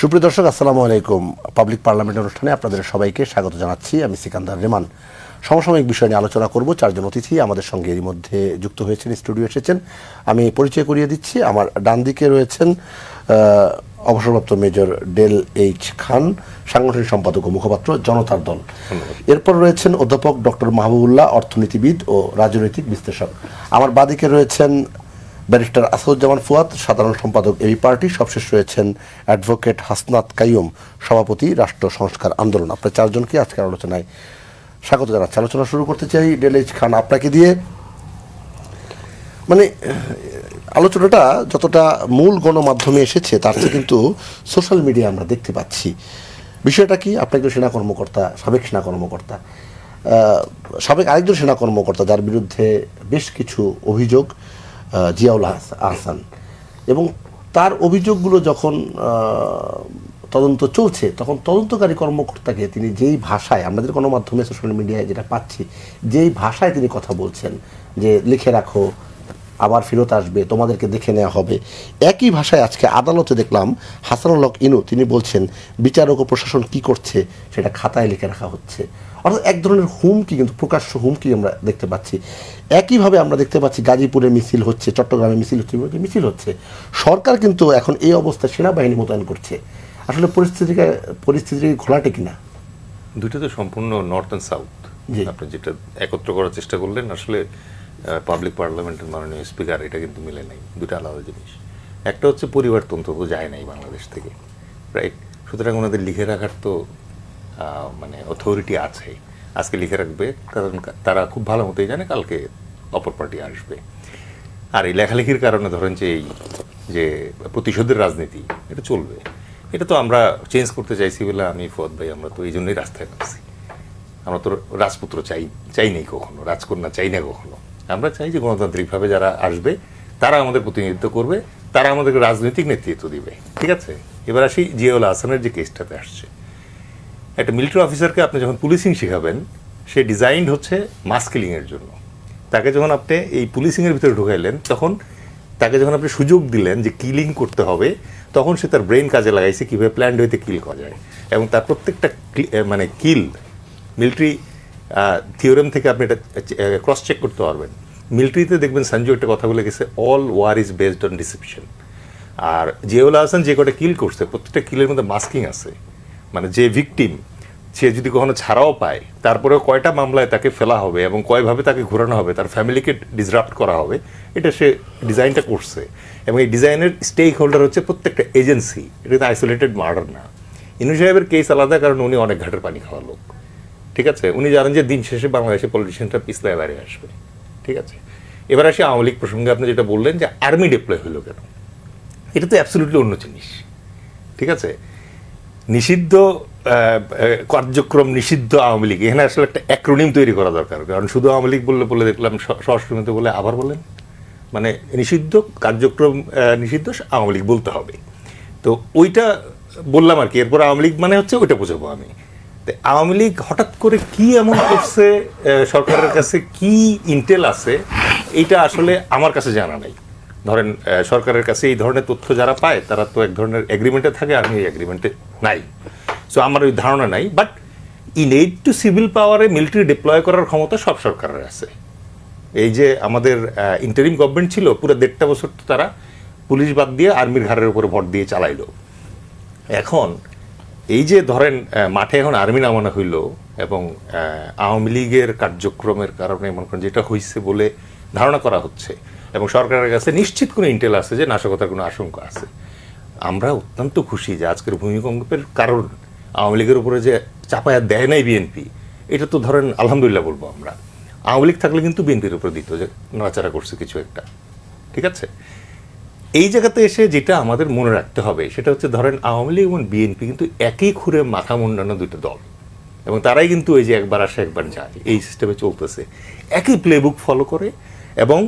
সুপ্রিয় দর্শক, আসসালামু আলাইকুম। পাবলিক পার্লামেন্ট অনুষ্ঠানে আপনাদের সবাইকে স্বাগত জানাচ্ছি। আমি সিকান্দার রেমান। সমসাময়িক বিষয় নিয়ে আলোচনা করব। চারজন অতিথি আমাদের সঙ্গে এর মধ্যে যুক্ত হয়েছেন, স্টুডিও এসেছেন। আমি পরিচয় করিয়ে দিচ্ছি। আমার ডান দিকে রয়েছেন অবসরপ্রাপ্ত মেজর ডেল এইচ খান, সাংগঠনিক সম্পাদক ও মুখপাত্র, জনতার দল। এরপর রয়েছেন অধ্যাপক ডক্টর মাহবুবুল্লাহ, অর্থনীতিবিদ ও রাজনৈতিক বিশ্লেষক। আমার বাদিকে রয়েছেন ব্যারিস্টার আসাদুজ্জামান ফুয়াদ, সাধারণ সম্পাদক এবি পার্টি। সবশেষ রয়েছেন অ্যাডভোকেট হাসনাত কাইয়ুম, সভাপতি, রাষ্ট্র সংস্কার আন্দোলন। আপনার চারজনকে আজকের আলোচনায় স্বাগত জানাচ্ছি। আলোচনা শুরু করতে চাই ডেল এইচ খান আপনাকে দিয়ে। মানে আলোচনাটা যতটা মূল গণমাধ্যমে এসেছে তার চেয়ে কিন্তু সোশ্যাল মিডিয়া আমরা দেখতে পাচ্ছি। বিষয়টা কি? আপনি একজন সেনা কর্মকর্তা, সাবেক সেনা কর্মকর্তা, সাবেক আরেকজন সেনা কর্মকর্তা যার বিরুদ্ধে বেশ কিছু অভিযোগ, জিয়াউল আহসান, এবং তার অভিযোগগুলো যখন তদন্ত চলছে তখন তদন্তকারী কর্মকর্তাকে তিনি যেই ভাষায়, আমাদের গণমাধ্যমে সোশ্যাল মিডিয়ায় যেটা পাচ্ছি, যেই ভাষায় তিনি কথা বলছেন যে লিখে রাখো, আবার ফেরত আসবে, তোমাদেরকে দেখে নেওয়া হবে, একই ভাষায় আজকে আদালতে দেখলাম হাসানুল হক ইনু তিনি বলছেন বিচারক ও প্রশাসন কি করছে সেটা খাতায় লিখে রাখা হচ্ছে। অর্থাৎ এক ধরনের হুমকি, কিন্তু প্রকাশ্য হুমকি আমরা দেখতে পাচ্ছি। একইভাবে আমরা দেখতে পাচ্ছি গাজীপুরে মিছিল হচ্ছে, চট্টগ্রামে মিছিল হচ্ছে। সরকার কিন্তু এখন এই অবস্থায় সেনাবাহিনী মোতায়েন করছে। আসলে পরিস্থিতিকে ঘোলাটে কিনা? দুটো তো সম্পূর্ণ নর্থ অ্যান্ড সাউথ। আপনি যেটা একত্র করার চেষ্টা করলেন, আসলে পাবলিক পার্লামেন্টের মাননীয় স্পিকার, এটা কিন্তু মিলে নাই, দুটো আলাদা জিনিস। একটা হচ্ছে পরিবারতন্ত্র তো যায় নাই বাংলাদেশ থেকে, রাইট? সুতরাং ওনাদের লিখে রাখার তো মানে অথরিটি আছে। আজকে লিখে রাখবে কারণ তারা খুব ভালো মতোই জানে কালকে অপর পার্টি আসবে। আর এই লেখালেখির কারণে ধরেন যে এই যে প্রতিশোধের রাজনীতি, এটা চলবে। এটা তো আমরা চেঞ্জ করতে চাইছি বলে আমি ফুয়াদ ভাই, আমরা তো এই জন্যই রাস্তায় নামছি। আমরা তো রাজপুত্র চাই নেই কখনো, রাজকন্যা চাই না কখনো। আমরা চাই যে গণতান্ত্রিকভাবে যারা আসবে তারা আমাদের প্রতিনিধিত্ব করবে, তারা আমাদেরকে রাজনৈতিক নেতৃত্ব দিবে। ঠিক আছে, এবার আসি জিয়াউল আহসানের যে কেসটাতে আসছে। একটা মিলিটারি অফিসারকে আপনি যখন পুলিশিং শেখাবেন, সে ডিজাইনড হচ্ছে মাস কিলিংয়ের জন্য। তাকে যখন আপনি এই পুলিশিংয়ের ভিতরে ঢুকাইলেন, তখন তাকে যখন আপনি সুযোগ দিলেন যে কিলিং করতে হবে, তখন সে তার ব্রেন কাজে লাগাইছে কীভাবে প্ল্যান্ড হইতে কিল করা যায়। এবং তার প্রত্যেকটা মানে কিল মিলিটারি থিওরেম থেকে আপনি এটা ক্রস চেক করতে পারবেন। মিলিটারিতে দেখবেন সঞ্জু একটা কথা বলে গেছে, all war is based on deception. আর জিয়াউল আহসান যে কটা কিল করছে, প্রত্যেকটা কিলের মধ্যে মাস্কিং আছে। মানে যে ভিকটিম, সে যদি কখনো ছাড়াও পায়, তারপরেও কয়টা মামলায় তাকে ফেলা হবে এবং কয়ভাবে তাকে ঘোরানো হবে, তার ফ্যামিলিকে ডিসরাপ্ট করা হবে, এটা সে ডিজাইনটা করছে। এবং এই ডিজাইনের স্টেক হোল্ডার হচ্ছে প্রত্যেকটা এজেন্সি। এটা তো আইসোলেটেড মার্ডার না। ইনু সাহেবের কেস আলাদা, কারণ উনি অনেক ঘাটের পানি খাওয়া লোক। ঠিক আছে, উনি জানেন যে দিন শেষে বাংলাদেশের পলিটিশিয়ানটা পিছলায় বাইরে আসবে। ঠিক আছে, এবার আসি আওয়ামী লীগ প্রসঙ্গে। আপনি যেটা বললেন যে আর্মি ডিপ্লয় হলো কেন, এটা তো অ্যাবসলিউটলি অন্য জিনিস। ঠিক আছে, নিষিদ্ধ কার্যক্রম নিষিদ্ধ আওয়ামী লীগ, এখানে আসলে একটা অ্যাক্রোনিম তৈরি করা দরকার। কারণ শুধু আওয়ামী লীগ বলে দেখলাম সরাসরি বলে আবার বলেন, মানে নিষিদ্ধ কার্যক্রম নিষিদ্ধ আওয়ামী লীগ বলতে হবে। তো ওইটা বললাম আর কি। এরপর আওয়ামী লীগ মানে হচ্ছে ওইটা বোঝাবো আমি। তো আওয়ামী লীগ হঠাৎ করে কি এমন করছে, সরকারের কাছে কি ইন্টেল আছে, এইটা আসলে আমার কাছে জানা নাই। ধরেন সরকারের কাছে এই ধরনের তথ্য যারা পায় তারা তো এক ধরনের এগ্রিমেন্টে থাকে, আমি এই এগ্রিমেন্টে নাই। সো আমার ওই ধারণা নাই। বাট ইনএড টু সিভিল পাওয়ারে মিলিটারি ডিপ্লয় করার ক্ষমতা সব সরকারের আছে। এই যে আমাদের ইন্টারিম গভর্নমেন্ট ছিল, পুরো 1.5 বছর তো তারা পুলিশ বাদ দিয়ে আর্মির ঘাড়ের উপরে ভোট দিয়ে চালাইলো। এখন এই যে ধরেন মাঠে এখন আর্মি নামানো হইল এবং আওয়ামী লীগের কার্যক্রমের কারণে মনে করেন যেটা হয়েছে বলে ধারণা করা হচ্ছে, এবং সরকারের কাছে নিশ্চিত কোনো ইন্টেল আছে যে নাশকতার কোনো আশঙ্কা আছে। আমরা অত্যন্ত খুশি যে আজকের ভূমিকম্পের কারণ আওয়ামী লীগের উপরে যে চাপায়া দেয় নাই বিএনপি, এটা তো ধরেন আলহামদুলিল্লাহ বলবো আমরা। আওয়ামী লীগ থাকলে কিন্তু বিএনপির উপরে দিত যে নাড়াচাড়া করছে কিছু একটা। ঠিক আছে, এই জায়গাতে এসে যেটা আমাদের মনে রাখতে হবে সেটা হচ্ছে, ধরেন আওয়ামী লীগ এবং বিএনপি কিন্তু একই খুঁড়ে মাথা মুন্ডানো দুটো দল, এবং তারাই কিন্তু ওই যে একবার আসে একবার যায়, এই সিস্টেমে চলতেছে। একই প্লেবুক ফলো করে এবং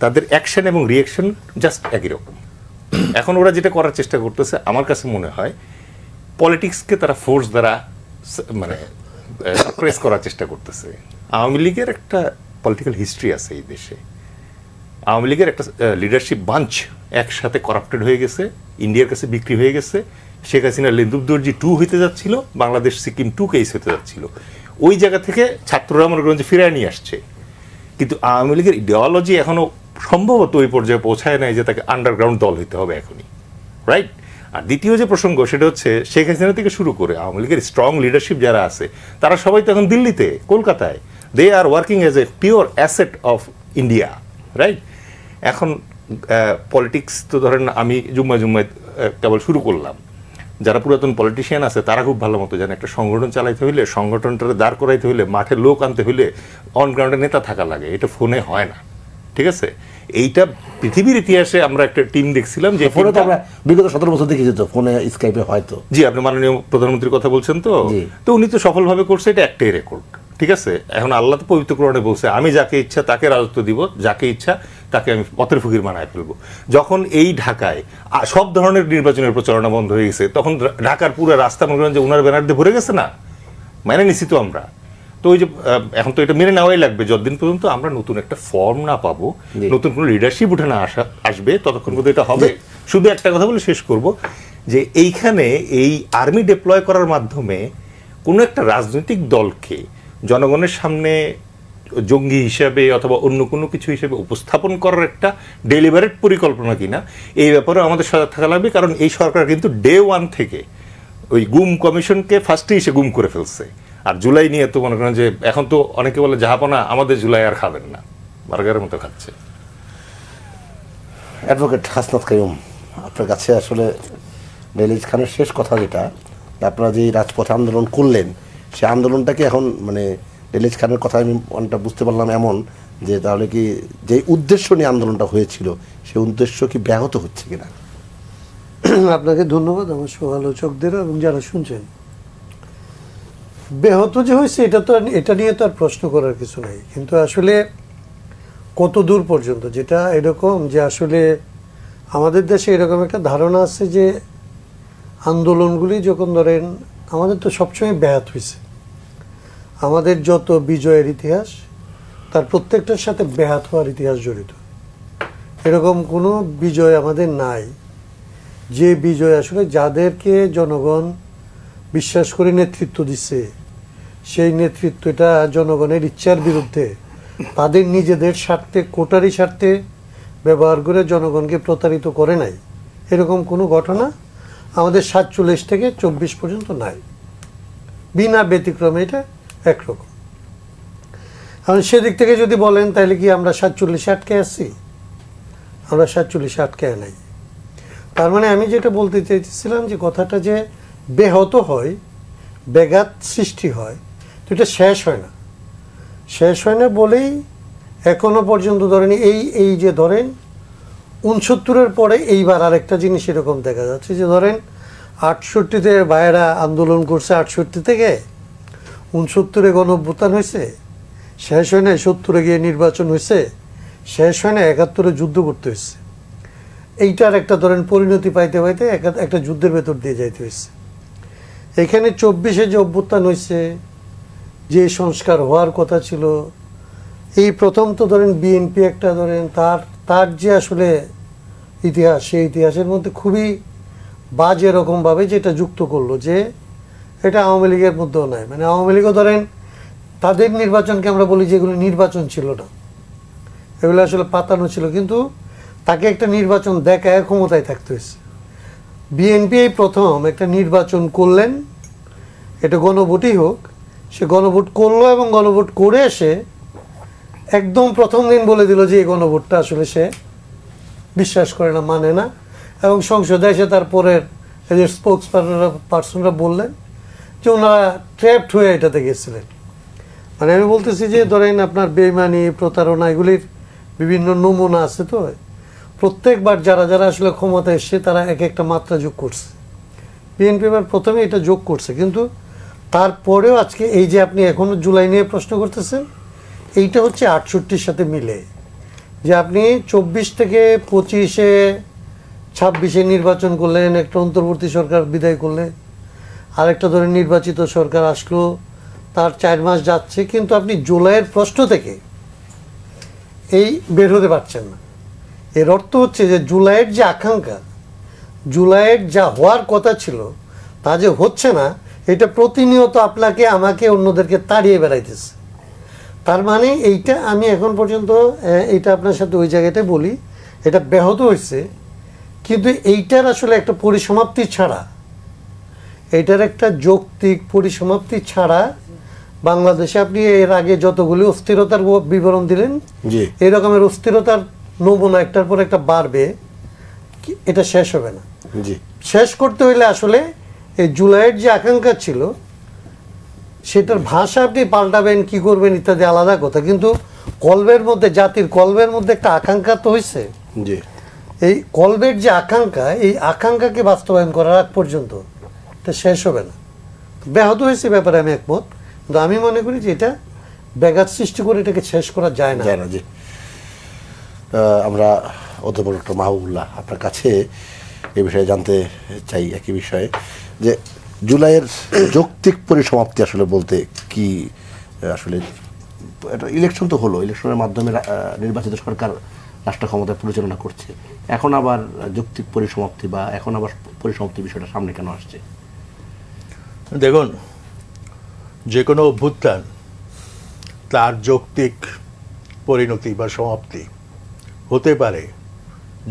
তাদের অ্যাকশন এবং রিয়াকশন জাস্ট একই রকম। এখন ওরা যেটা করার চেষ্টা করতেছে, আমার কাছে মনে হয় পলিটিক্সকে তারা ফোর্স দ্বারা মানে সাপ্রেস করার চেষ্টা করতেছে। আওয়ামী লীগের একটা পলিটিক্যাল হিস্ট্রি আছে এই দেশে। আওয়ামী লীগের একটা লিডারশিপ বাঞ্চ একসাথে করাপ্টেড হয়ে গেছে, ইন্ডিয়ার কাছে বিক্রি হয়ে গেছে, শেখ হাসিনার লেন্দুবদর্জি 2 হইতে যাচ্ছিল, বাংলাদেশ সিকিম 2 কেস হতে যাচ্ছিল। ওই জায়গা থেকে ছাত্ররা মনে করেন যে ফিরায় নিয়ে আসছে, কিন্তু আওয়ামী লীগের ইডিওলজি এখনো সম্ভবত ওই পর্যায়ে পৌঁছায় নাই যে তাকে আন্ডারগ্রাউন্ড দল হইতে হবে এখনই, রাইট? আর দ্বিতীয় যে প্রসঙ্গ সেটা হচ্ছে শেখ হাসিনা থেকে শুরু করে আওয়ামী লীগের স্ট্রং লিডারশিপ যারা আছে তারা সবাই তো এখন দিল্লিতে, কলকাতায়, they are working as a pure asset of India, right? এখন পলিটিক্স তো ধরেন আমি জুম্মায় কেবল শুরু করলাম, যারা পুরাতন পলিটিশিয়ান আছে তারা খুব ভালো মতো জানে একটা সংগঠন চালাইতে হইলে, সংগঠনটা দাঁড় করাইতে হইলে, মাঠে লোক আনতে হইলে অন গ্রাউন্ডে নেতা থাকা লাগে, এটা ফোনে হয় না, ঠিক আছে? এইটা পৃথিবীর ইতিহাসে আমরা একটা টিম দেখছিলাম যে ফোনে তো আমরা বিগত 17 বছর দেখেছি, তো ফোনে স্কাইপে হয়তো। জি, আপনি মাননীয় প্রধানমন্ত্রীর কথা বলছেন তো, তো উনি তো সফলভাবে করছে, এটা একটাই রেকর্ড, ঠিক আছে? এখন আল্লাহ তো পবিত্র কোরআনে বলছে আমি যাকে ইচ্ছা তাকে রাজত্ব দিব, যাকে ইচ্ছা তাকে আমি পথের ফকির বানায় ফেলবো। যখন এই ঢাকায় সব ধরনের নির্বাচনের প্রচারণা বন্ধ হয়ে গেছে, তখন ঢাকার পুরো রাস্তা মনে করেন যে উনার ব্যানার দিয়ে ভরে গেছে না, মানে নিছি তো আমরা। তো ওই যে এখন তো এটা মেনে নেওয়াই লাগবে, যতদিন পর্যন্ত আমরা নতুন একটা ফর্ম না পাবো, নতুন কোনো লিডারশিপ উঠে না আসবে, ততক্ষণ পর্যন্ত এটা হবে। শুধু একটা কথা বলে শেষ করব, যে এইখানে এই আর্মি ডিপ্লয় করার মাধ্যমে কোনো একটা রাজনৈতিক দলকে জনগণের সামনে জঙ্গি হিসাবে অথবা অন্য কোনো কিছু হিসেবে উপস্থাপন করার একটা ডেলিভারেট পরিকল্পনা কিনা, এই ব্যাপারে আমাদের সজাগ থাকা লাগবে। কারণ এই সরকার কিন্তু ডে 1 থেকে ওই গুম কমিশনকে ফার্স্টেই সে গুম করে ফেলছে। আর জুলাই নিয়ে তো মনে করেন যে এখন তো অনেকে বলে জাহাপনা আমাদের জুলাই আর খাবেন না, বার্গারের মতো খাচ্ছে। অ্যাডভোকেট হাসনাত কাইয়ুম, আপনার কাছে আসলে ডেলিজ খানের শেষ কথা যেটা, আপনারা যে রাজপথে আন্দোলন করলেন, সে আন্দোলনটাকে এখন মানে ডেলিজ খানের কথা আমি অনেকটা বুঝতে পারলাম এমন যে তাহলে কি যে উদ্দেশ্য নিয়ে আন্দোলনটা হয়েছিল সেই উদ্দেশ্য কি ব্যাহত হচ্ছে কিনা? আপনাকে ধন্যবাদ, আমার সমালোচকদের এবং যারা শুনছেন। ব্যাহত যে হয়েছে এটা নিয়ে তো আর প্রশ্ন করার কিছু নাই, কিন্তু আসলে কত দূর পর্যন্ত, যেটা এরকম যে আসলে আমাদের দেশে এরকম একটা ধারণা আছে যে আন্দোলনগুলি যখন ধরেন আমাদের তো সবসময় ব্যাহত হয়েছে, আমাদের যত বিজয়ের ইতিহাস তার প্রত্যেকটার সাথে ব্যাহত হওয়ার ইতিহাস জড়িত। এরকম কোনো বিজয় আমাদের নাই যে বিজয় আসলে যাদেরকে জনগণ বিশ্বাস করে নেতৃত্ব দিচ্ছে, সেই নেতৃত্বটা জনগণের ইচ্ছার বিরুদ্ধে তাদের নিজেদের স্বার্থে, কোটারি স্বার্থে ব্যবহার করে জনগণকে প্রতারিত করে নাই। এরকম কোনো ঘটনা আমাদের 47 থেকে 24 পর্যন্ত নাই, বিনা ব্যতিক্রমে এটা একরকম। এখন সেদিক থেকে যদি বলেন তাহলে কি আমরা 47 আটকে আসছি? আমরা 47 আটকে নাই। তার মানে আমি যেটা বলতে চাইছিলাম যে কথাটা যে ব্যাহত হয়, ব্যাঘাত সৃষ্টি হয়, তো এটা শেষ হয় না। শেষ হয় না বলেই এখনো পর্যন্ত ধরেন এই যে ধরেন 69-এর পরে এইবার আরেকটা জিনিস এরকম দেখা যাচ্ছে যে ধরেন 68-তে ভাইয়েরা আন্দোলন করছে, 68 থেকে 69-এ গণঅভ্যুত্থান হয়েছে, শেষ হয় না 70-এ গিয়ে নির্বাচন হয়েছে, শেষ হয় না 71-এ যুদ্ধ করতে হয়েছে। এইটার একটা ধরেন পরিণতি পাইতে পাইতে একটা যুদ্ধের ভেতর দিয়ে যাইতে হয়েছে। এখানে 24-এ যে অভ্যুত্থান হয়েছে, যে সংস্কার হওয়ার কথা ছিল, এই প্রথম তো ধরেন বিএনপি একটা ধরেন তার যে আসলে ইতিহাস, সেই ইতিহাসের মধ্যে খুবই বাজে রকমভাবে যেটা যুক্ত করলো যে এটা আওয়ামী লীগের মধ্যেও নাই। মানে আওয়ামী লীগও ধরেন তাদের নির্বাচনকে আমরা বলি যেগুলো নির্বাচন ছিল না, এগুলো আসলে পাতানো ছিল, কিন্তু তাকে একটা নির্বাচন দেখায় ক্ষমতায় থাকতে হয়েছে। বিএনপি এই প্রথম একটা নির্বাচন করলেন, এটা গণভোটই হোক, সে গণভোট করলো এবং গণভোট করে এসে একদম প্রথম দিন বলে দিল যে এই গণভোটটা আসলে সে বিশ্বাস করে না, মানে না। এবং সংসদে এসে তারপরের এই যে স্পোক্স পার্সনরা বললেন যে ওনারা ট্র্যাপড হয়ে এটাতে গেছিলেন। মানে আমি বলতেছি যে ধরেন আপনার বেইমানি, প্রতারণা, এগুলির বিভিন্ন নমুনা আছে। তো প্রত্যেকবার যারা যারা আসলে ক্ষমতা এসছে তারা এক একটা মাত্রা যোগ করছে। বিএনপি এবার প্রথমে এটা যোগ করছে, কিন্তু তারপরেও আজকে এই যে আপনি এখনো জুলাই নিয়ে প্রশ্ন করতেছেন, এইটা হচ্ছে 68-র সাথে মিলে যে আপনি 24 থেকে 25-এ 26-এ নির্বাচন করলেন, একটা অন্তর্বর্তী সরকার বিদায় করলে, আরেকটা ধরে নির্বাচিত সরকার আসলো, তার 4 মাস যাচ্ছে, কিন্তু আপনি জুলাইয়ের প্রশ্ন থেকে এই বের হতে পারছেন না। এর অর্থ হচ্ছে যে জুলাইয়ের যে আকাঙ্ক্ষা, জুলাইয়ের যা হওয়ার কথা ছিল তা যে হচ্ছে না, এটা প্রতিনিয়ত আপনাকে আমাকে অন্যদেরকে তাড়িয়ে বেড়াইতেছে। তার মানে এইটা আমি এখন পর্যন্ত এইটা আপনার সাথে ওই জায়গাটায় বলি, এটা ব্যাহত হয়েছে, কিন্তু এইটার আসলে একটা পরিসমাপ্তি ছাড়া, এইটার একটা যৌক্তিক পরিসমাপ্তি ছাড়া বাংলাদেশে আপনি এর আগে যতগুলি অস্থিরতার বিবরণ দিলেন, জি এই রকমের অস্থিরতার নমুনা একটার পর একটা বাড়বে, এটা শেষ হবে না। জি শেষ করতে হইলে আসলে এই জুলাইয়ের যে আকাঙ্ক্ষা ছিল সেটার ভাষা আপনি পাল্টাবেন, কি করবেন ইত্যাদি আলাদা কথা, কিন্তু কলবের মধ্যে, জাতির কলবের মধ্যে একটা আকাঙ্ক্ষা তো হয়েছে। জি এই কলবের যে আকাঙ্ক্ষা, এই আকাঙ্ক্ষাকে বাস্তবায়ন করার আগ পর্যন্ত এটা শেষ হবে না। ব্যাহত হয়েছে ব্যাপারে আমি একমত, কিন্তু আমি মনে করি যে এটা ব্যাঘাত সৃষ্টি করে এটাকে শেষ করা যায় না। যায় না। জি আমরা অধ্যাপক ডক্টর মাহবুবুল্লাহ আপনার কাছে এই বিষয়ে জানতে চাই একই বিষয়ে, যে জুলাইয়ের যৌক্তিক পরিসমাপ্তি আসলে বলতে কি? আসলে এটা ইলেকশন তো হলো, ইলেকশনের মাধ্যমে নির্বাচিত সরকার রাষ্ট্র ক্ষমতা পরিচালনা করছে, এখন আবার যৌক্তিক পরিসমাপ্তি বা এখন আবার পরিসমাপ্তি বিষয়টা সামনে কেন আসছে? দেখুন, যে কোনো অভ্যুত্থান তার যৌক্তিক পরিণতি বা সমাপ্তি হতে পারে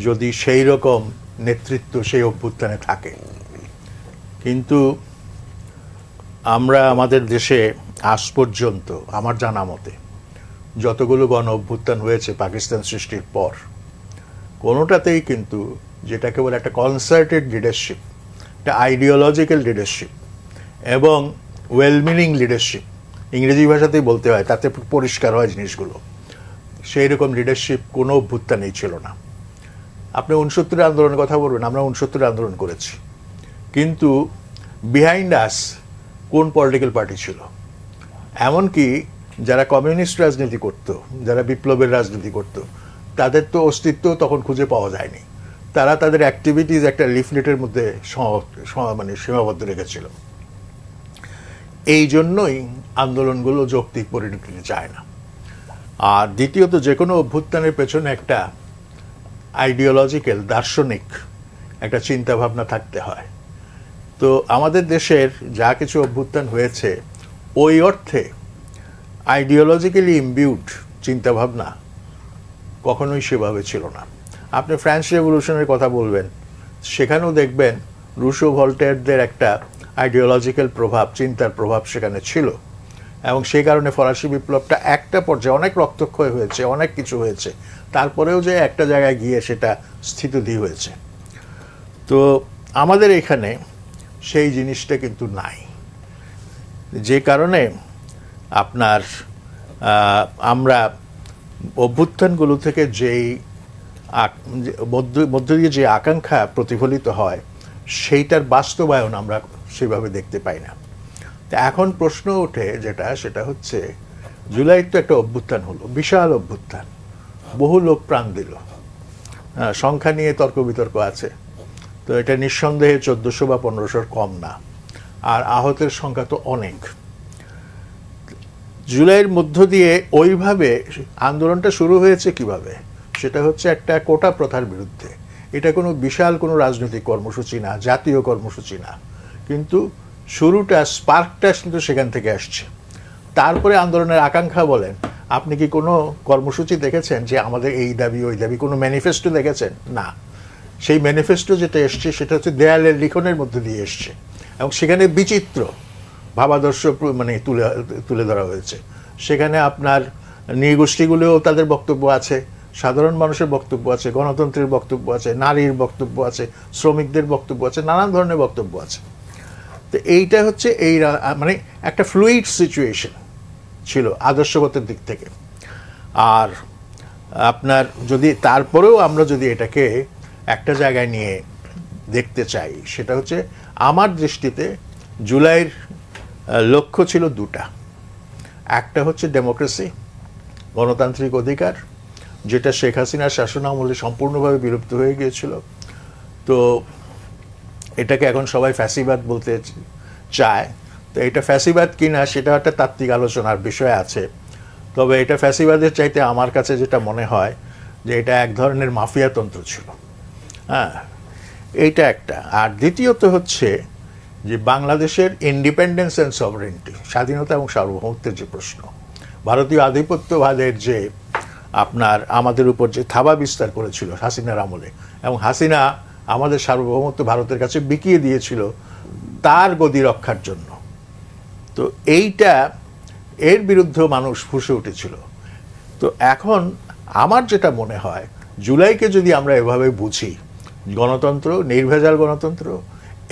যদি সেই রকম নেতৃত্ব সেই অভ্যুত্থানে থাকে। কিন্তু আমরা আমাদের দেশে আজ পর্যন্ত আমার জানা মতে যতগুলো গণ অভ্যুত্থান হয়েছে পাকিস্তান সৃষ্টির পর, কোনোটাতেই কিন্তু যেটাকে বলে একটা কনসার্টেড লিডারশিপ, একটা আইডিওলজিক্যাল লিডারশিপ এবং ওয়েল মিনিং লিডারশিপ, ইংরেজি ভাষাতেই বলতে হয়, তাতে পরিষ্কার হয় জিনিসগুলো, সেই রকম লিডারশিপ কোনো অভ্যুত্থানেই ছিল না। আপনি 69 আন্দোলনের কথা বলবেন, আমরা 69 আন্দোলন করেছি, কিন্তু বিহাইন্ড আস কোন পলিটিক্যাল পার্টি ছিল? এমনকি যারা কমিউনিস্ট রাজনীতি করত, যারা বিপ্লবের রাজনীতি করত, তাদের তো অস্তিত্ব তখন খুঁজে পাওয়া যায়নি। তারা তাদের অ্যাক্টিভিটিস একটা লিফলেটের মধ্যে মানে সীমাবদ্ধ রেখেছিল। এই জন্যই আন্দোলনগুলো যৌক্তিক পরিণতিতে যায় না। আর দ্বিতীয়ত, যে কোনো অভ্যুত্থানের পেছনে একটা আইডিওলজিক্যাল, দার্শনিক একটা চিন্তাভাবনা থাকতে হয়। তো আমাদের দেশের যা কিছু অভ্যুত্থান হয়েছে, ওই অর্থে আইডিওলজিক্যালি ইমবিউড চিন্তাভাবনা কখনোই সেভাবে ছিল না। আপনি ফ্রেঞ্চ রেভলিউশনের কথা বলবেন, সেখানেও দেখবেন রুশো ভল্টেয়ারদের একটা আইডিওলজিক্যাল প্রভাব, চিন্তার প্রভাব সেখানে ছিল, এবং সেই কারণে ফরাসি বিপ্লবটা একটা পর্যায়ে অনেক রক্তক্ষয় হয়েছে, অনেক কিছু হয়েছে, তারপরেও যে একটা জায়গায় গিয়ে সেটা স্থিতিধী হয়েছে। তো আমাদের এখানে সেই জিনিসটা কিন্তু নাই, যে কারণে আপনার আমরা অভ্যুত্থানগুলো থেকে যেই মধ্য দিয়ে যে আকাঙ্ক্ষা প্রতিফলিত হয়, সেইটার বাস্তবায়ন আমরা সেভাবে দেখতে পাই না। তো এখন প্রশ্ন ওঠে যেটা, সেটা হচ্ছে জুলাইয়ের তো একটা অভ্যুত্থান হলো, বিশাল অভ্যুত্থান, বহু লোক প্রাণ দিল, সংখ্যা নিয়ে তর্ক বিতর্ক আছে, তো এটা নিঃসন্দেহে 1400 বা 1500 কম না, আর আহতের সংখ্যা তো অনেক। জুলাইয়ের মধ্য দিয়ে ওইভাবে আন্দোলনটা শুরু হয়েছে কিভাবে? সেটা হচ্ছে একটা কোটা প্রথার বিরুদ্ধে। এটা কোনো বিশাল কোনো রাজনৈতিক কর্মসূচি না, জাতীয় কর্মসূচি না, কিন্তু শুরুটা, স্পার্কটা কিন্তু সেখান থেকে আসছে। তারপরে আন্দোলনের আকাঙ্ক্ষা বলেন, আপনি কি কোনো কর্মসূচি দেখেছেন যে আমাদের এই দাবি ওই দাবি? কোনো ম্যানিফেস্টো দেখেছেন? না। সেই ম্যানিফেস্টো যেটা এসছে সেটা হচ্ছে দেয়ালের লিখনের মধ্যে দিয়ে এসছে, এবং সেখানে বিচিত্র ভাবাদর্শ মানে তুলে ধরা হয়েছে। সেখানে আপনার নৃগোষ্ঠীগুলোও তাদের বক্তব্য আছে, সাধারণ মানুষের বক্তব্য আছে, গণতন্ত্রের বক্তব্য আছে, নারীর বক্তব্য আছে, শ্রমিকদের বক্তব্য আছে, নানান ধরনের বক্তব্য আছে। তো এইটা হচ্ছে এই মানে একটা ফ্লুইড সিচুয়েশন ছিল আদর্শগত দিক থেকে। আর আপনার যদি তারপরেও আমরা যদি এটাকে একটা জায়গায় নিয়ে দেখতে চাই, সেটা হচ্ছে আমার দৃষ্টিতে জুলাইয়ের লক্ষ্য ছিল দুটা। একটা হচ্ছে ডেমোক্রেসি, গণতান্ত্রিক অধিকার, যেটা শেখ হাসিনার শাসনামলে সম্পূর্ণভাবে বিলুপ্ত হয়ে গিয়েছিল। তো এটাকে এখন সবাই ফ্যাসিবাদ বলতে চায়। তো এটা ফ্যাসিবাদ কিনা সেটা একটা তাত্ত্বিক আলোচনার বিষয় আছে, তবে এটা ফ্যাসিবাদের চাইতে আমার কাছে যেটা মনে হয় যে এটা এক ধরনের মাফিয়াতন্ত্র ছিল। হ্যাঁ, এইটা একটা। আর দ্বিতীয়ত হচ্ছে যে বাংলাদেশের ইন্ডিপেন্ডেন্স অ্যান্ড সভারেন্টি, স্বাধীনতা এবং সার্বভৌমত্বের যে প্রশ্ন, ভারতীয় আধিপত্যবাদের যে আপনার আমাদের উপর যে থাবা বিস্তার করেছিল হাসিনার আমলে, এবং হাসিনা আমাদের সার্বভৌমত্ব ভারতের কাছে বিকিয়ে দিয়েছিল তার গদি রক্ষার জন্য। তো এইটা, এর বিরুদ্ধে মানুষ ফুঁসে উঠেছিল। তো এখন আমার যেটা মনে হয়, জুলাইকে যদি আমরা এভাবে বুঝি, গণতন্ত্র, নির্ভেজাল গণতন্ত্র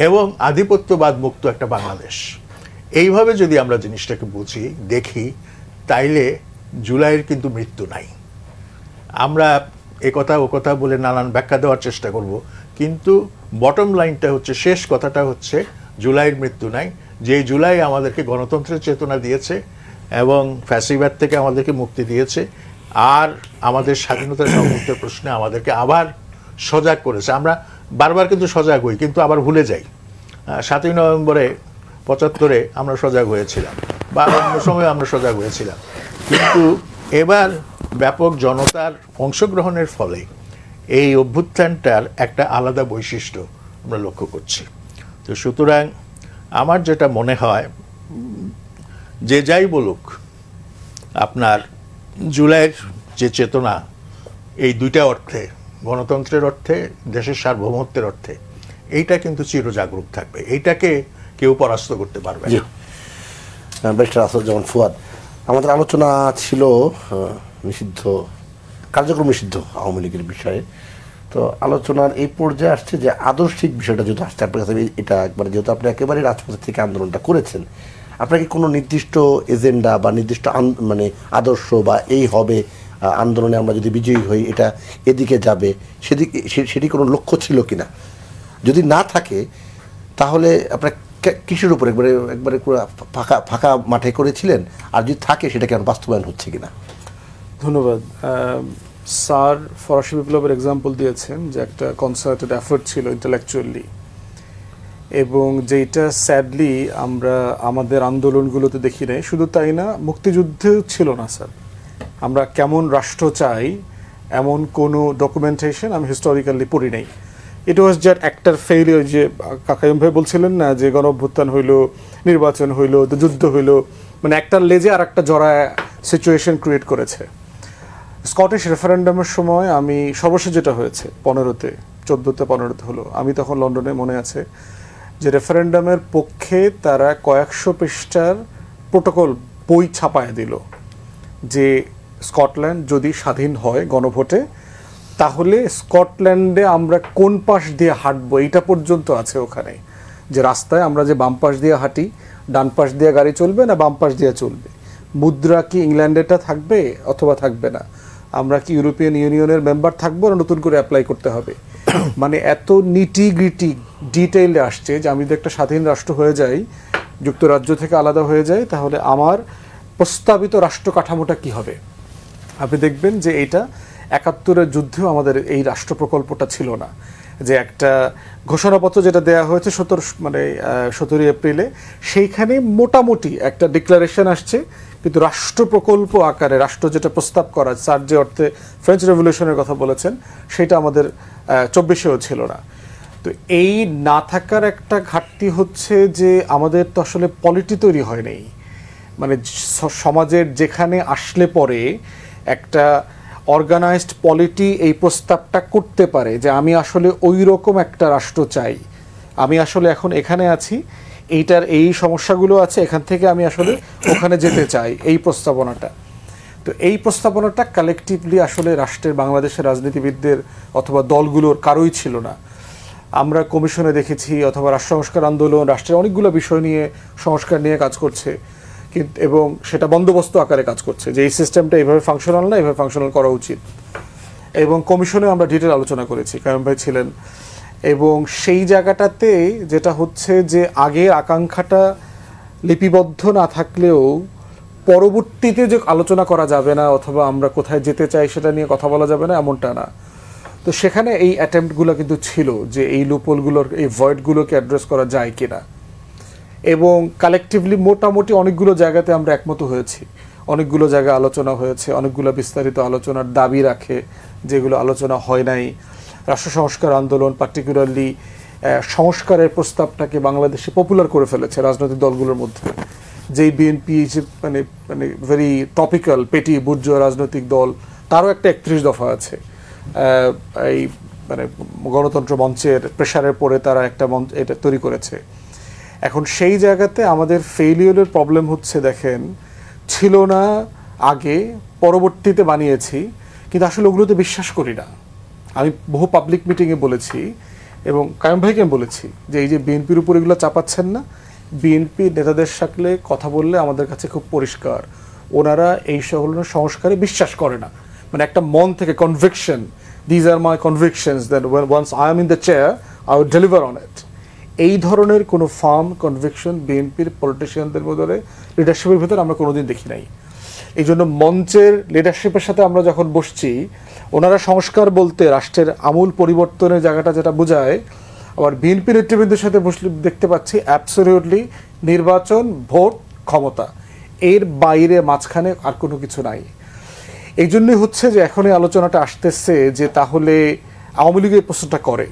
এবং আধিপত্যবাদ মুক্ত একটা বাংলাদেশ, এইভাবে যদি আমরা জিনিসটাকে বুঝি, দেখি, তাইলে জুলাইয়ের কিন্তু মৃত্যু নাই। আমরা একথা ও কথা বলে নানান ব্যাখ্যা দেওয়ার চেষ্টা করব, কিন্তু বটম লাইনটা হচ্ছে, শেষ কথাটা হচ্ছে, জুলাইয়ের মৃত্যু নাই। যে জুলাই আমাদেরকে গণতন্ত্রের চেতনা দিয়েছে এবং ফ্যাসিবাদ থেকে আমাদেরকে মুক্তি দিয়েছে, আর আমাদের স্বাধীনতা সার্বভৌমত্বের প্রশ্নে আমাদেরকে আবার সজাগ করেছে। আমরা বারবার কিন্তু সজাগ হই, কিন্তু আবার ভুলে যাই। 7ই নভেম্বরে 75-এ আমরা সজাগ হয়েছিলাম, বা অন্য সময় আমরা সজাগ হয়েছিলাম, কিন্তু এবার ব্যাপক জনতার অংশগ্রহণের ফলে এই অভ্যুত্থানটার একটা আলাদা বৈশিষ্ট্য আমরা লক্ষ্য করছি। তো সুতরাং আমার যেটা মনে হয়, যে যাই বলুক, আপনার জুলাইয়ের যে চেতনা, এই দুইটা অর্থে, গণতন্ত্রের অর্থে, দেশের সার্বভৌমত্বের অর্থে, এইটা কিন্তু চিরজাগরুক থাকবে। এইটাকে কেউ পরাস্ত করতে পারবে না। ব্যারিস্টার আসাদুজ্জামান ফুয়াদ, আমাদের আলোচনা ছিল নিষিদ্ধ কার্যক্রম নিষিদ্ধ আওয়ামী লীগের বিষয়ে। তো আলোচনার এই পর্যায়ে আসছে যে আদর্শিক বিষয়টা যেহেতু আসছে আপনার কাছে, এটা একবার যেহেতু আপনি একেবারে রাজপথ থেকে আন্দোলনটা করেছেন, আপনার কি কোনো নির্দিষ্ট এজেন্ডা বা নির্দিষ্ট মানে আদর্শ বা এই হবে আন্দোলনে আমরা যদি বিজয়ী হই, এটা এদিকে যাবে, সেটি কোনো লক্ষ্য ছিল কিনা? যদি না থাকে তাহলে আপনার কিসের উপর একবারে ফাঁকা ফাঁকা মাঠে করেছিলেন, আর যদি থাকে সেটা কেন বাস্তবায়ন হচ্ছে কিনা? ধন্যবাদ। স্যার ফরাসি বিপ্লবের এক্সাম্পল দিয়েছেন যে একটা কনসার্টেড এফোর্ট ছিল ইন্টেলেকচুয়ালি, এবং যেটা স্যাডলি আমরা আমাদের আন্দোলনগুলোতে দেখি নাই। শুধু তাই না, মুক্তিযুদ্ধেও ছিল না স্যার। আমরা কেমন রাষ্ট্র চাই এমন কোনো ডকুমেন্টেশন আমি হিস্টোরিক্যালি পড়ি নাই। ইট ওয়াজ জাস্ট একটার ফেইলিওর। যে কাকাইম ভাই বলছিলেন না যে গণ অভ্যুত্থান হইলো, নির্বাচন হইলো, তো যুদ্ধ হইলো, মানে একটার লেজে আর একটা জড়ায় সিচুয়েশন ক্রিয়েট করেছে। স্কটিশ রেফারেন্ডামের সময় আমি সর্বশেষ যেটা হয়েছে 15-তে 14-15 হলো, আমি তখন লন্ডনে, মনে আছে যে রেফারেন্ডামের পক্ষে তারা কয়েকশো পৃষ্ঠার প্রোটোকল বই ছাপায় দিল যে স্কটল্যান্ড যদি স্বাধীন হয় গণভোটে, তাহলে স্কটল্যান্ডে আমরা কোন পাশ দিয়ে হাঁটবো এইটা পর্যন্ত আছে ওখানে। যে রাস্তায় আমরা যে বাম পাশ দিয়ে হাঁটি, ডান পাশ দিয়ে গাড়ি চলবে না বাম পাশ দিয়ে চলবে, মুদ্রা কি ইংল্যান্ডেরটা থাকবে অথবা থাকবে না, আমরা কি ইউরোপিয়ান ইউনিয়নের মেম্বার থাকবো না নতুন করে অ্যাপ্লাই করতে হবে। মানে এত নিটি গ্রিটি ডিটেইলে আসছে যে আমি যদি একটা স্বাধীন রাষ্ট্র হয়ে যাই, যুক্তরাজ্য থেকে আলাদা হয়ে যাই, তাহলে আমার প্রস্তাবিত রাষ্ট্র কাঠামোটা কি হবে। আপনি দেখবেন যে এইটা 71-এর যুদ্ধেও আমাদের এই রাষ্ট্র প্রকল্পটা ছিল না। যে একটা ঘোষণাপত্র যেটা দেওয়া হয়েছে 17 এপ্রিলে, সেইখানে মোটামুটি একটা ডিক্লারেশন আসছে, কিন্তু রাষ্ট্র প্রকল্প আকারে রাষ্ট্র যেটা প্রস্তাব করা, স্যার যে অর্থে ফ্রেঞ্চ রেভলিউশনের কথা বলেছেন, সেটা আমাদের 24-এও ছিল না। তো এই না থাকার একটা ঘাটতি হচ্ছে যে আমাদের তো আসলে পলিটি তৈরি হয় নাই। মানে সমাজের যেখানে আসলে পরে একটা অর্গানাইজড পলিটি এই প্রস্তাবটা করতে পারে যে আমি আসলে ওই রকম একটা রাষ্ট্র চাই, আমি আসলে এখন এখানে আছি, এইটার এই সমস্যাগুলো আছে, এখান থেকে আমি আসলে ওখানে যেতে চাই, এই প্রস্তাবনাটা। তো এই প্রস্তাবনাটা কালেকটিভলি আসলে রাষ্ট্রের, বাংলাদেশের রাজনীতিবিদদের অথবা দলগুলোর কারোই ছিল না। আমরা কমিশনে দেখেছি, অথবা রাষ্ট্র সংস্কার আন্দোলন রাষ্ট্রের অনেকগুলো বিষয় নিয়ে সংস্কার নিয়ে কাজ করছে, কিন্তু এবং সেটা বন্দোবস্ত আকারে কাজ করছে যে এই সিস্টেমটা এইভাবে ফাংশনাল না, এইভাবে ফাংশনাল করা উচিত। এবং কমিশনে আমরা ডিটেল আলোচনা করেছি, কায়েম ভাই ছিলেন। এবং সেই জায়গাটাতে যেটা হচ্ছে যে আগের আকাঙ্ক্ষাটা লিপিবদ্ধ না থাকলেও পরবর্তীতে যে আলোচনা করা যাবে না, অথবা আমরা কোথায় যেতে চাই সেটা নিয়ে কথা বলা যাবে না, এমনটা না। তো সেখানে এই অ্যাটেম্পটগুলো কিন্তু ছিল যে এই লুপহোলগুলোর, এই ভয়েডগুলোকে অ্যাড্রেস করা যায় কিনা। এবং কালেকটিভলি মোটামুটি অনেকগুলো জায়গাতে আমরা একমত হয়েছি, অনেকগুলো জায়গায় আলোচনা হয়েছে, অনেকগুলো বিস্তারিত আলোচনার দাবি রাখে যেগুলো আলোচনা হয় নাই। রাষ্ট্র সংস্কার আন্দোলন পার্টিকুলারলি সংস্কারের প্রস্তাবটাকে বাংলাদেশে পপুলার করে ফেলেছে রাজনৈতিক দলগুলোর মধ্যে। যেই বিএনপি যে মানে মানে ভেরি টপিক্যাল পেটি বুর্জোয়া রাজনৈতিক দল, তারও একটা 31 দফা আছে। এই মানে গণতন্ত্র মঞ্চের প্রেশারের পরে তারা একটা মঞ্চ এটা তৈরি করেছে। এখন সেই জায়গাতে আমাদের ফেইলিওরের প্রবলেম হচ্ছে, দেখেন, ছিল না আগে, পরবর্তীতে বানিয়েছি, কিন্তু আসলে ওগুলোতে বিশ্বাস করি না। আমি বহু পাবলিক মিটিংয়ে বলেছি এবং কায়েম ভাইকে আমি বলেছি যে এই যে বিএনপির উপর এগুলো চাপাচ্ছেন না, বিএনপি নেতাদের সাথে কথা বললে আমাদের কাছে খুব পরিষ্কার ওনারা এই সকল সংস্কারে বিশ্বাস করে না। মানে একটা মন থেকে conviction, these are my convictions, that once I am in the chair I will deliver on it. এই ধরনের কোনো ফার্ম কনভিকশন বিএনপির পলিটিশিয়ানদের ভিতরে, লিডারশিপের ভিতরে আমরা কোনোদিন দেখি নাই। এই জন্য মঞ্চের লিডারশিপের সাথে আমরা যখন বসছি, ওনারা সংস্কার বলতে রাষ্ট্রের আমূল পরিবর্তনের জায়গাটা যেটা বোঝায়, আবার বিএনপি নেতৃবৃন্দের সাথে বসলে দেখতে পাচ্ছি অ্যাবসলিউটলি নির্বাচন, ভোট, ক্ষমতা, এর বাইরে মাঝখানে আর কোনো কিছু নাই। এই জন্যই হচ্ছে যে এখন এই আলোচনাটা আসতেছে যে তাহলে আওয়ামী লীগ এই প্রশ্নটা করে,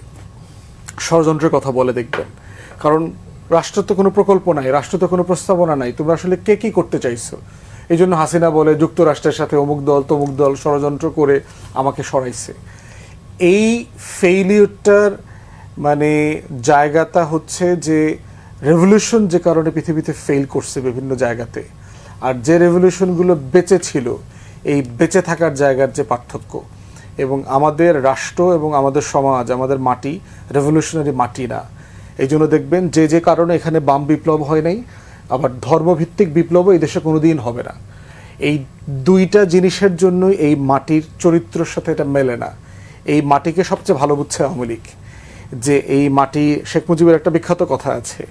ষড়যন্ত্রের কথা বলে দেখবেন। কারণ রাষ্ট্রের তো কোনো প্রকল্প নাই, রাষ্ট্র তো কোনো প্রস্তাবনা নাই, তোমরা আসলে কে কী করতে চাইছো? এই জন্য হাসিনা বলে যুক্তরাষ্ট্রের সাথে অমুক দল তমুক দল ষড়যন্ত্র করে আমাকে সরাইছে। এই ফেইলিউরটার মানে জায়গাটা হচ্ছে যে রেভলিউশন যে কারণে পৃথিবীতে ফেল করছে বিভিন্ন জায়গাতে, আর যে রেভলিউশনগুলো বেঁচে ছিল, এই বেঁচে থাকার জায়গার যে পার্থক্য, এবং আমাদের রাষ্ট্র এবং আমাদের সমাজ, আমাদের মাটি রেভলিউশনারি মাটি না। এই জন্য দেখবেন যে যে কারণে এখানে বাম বিপ্লব হয় নাই, আবার ধর্মভিত্তিক বিপ্লবও এই দেশে কোনোদিন হবে না। এই দুইটা জিনিসের জন্যই এই মাটির চরিত্রের সাথে এটা মেলে না। এই মাটিকে সবচেয়ে ভালো বুঝছে আওয়ামী লীগ, যে এই মাটি, শেখ মুজিবের একটা বিখ্যাত কথা আছে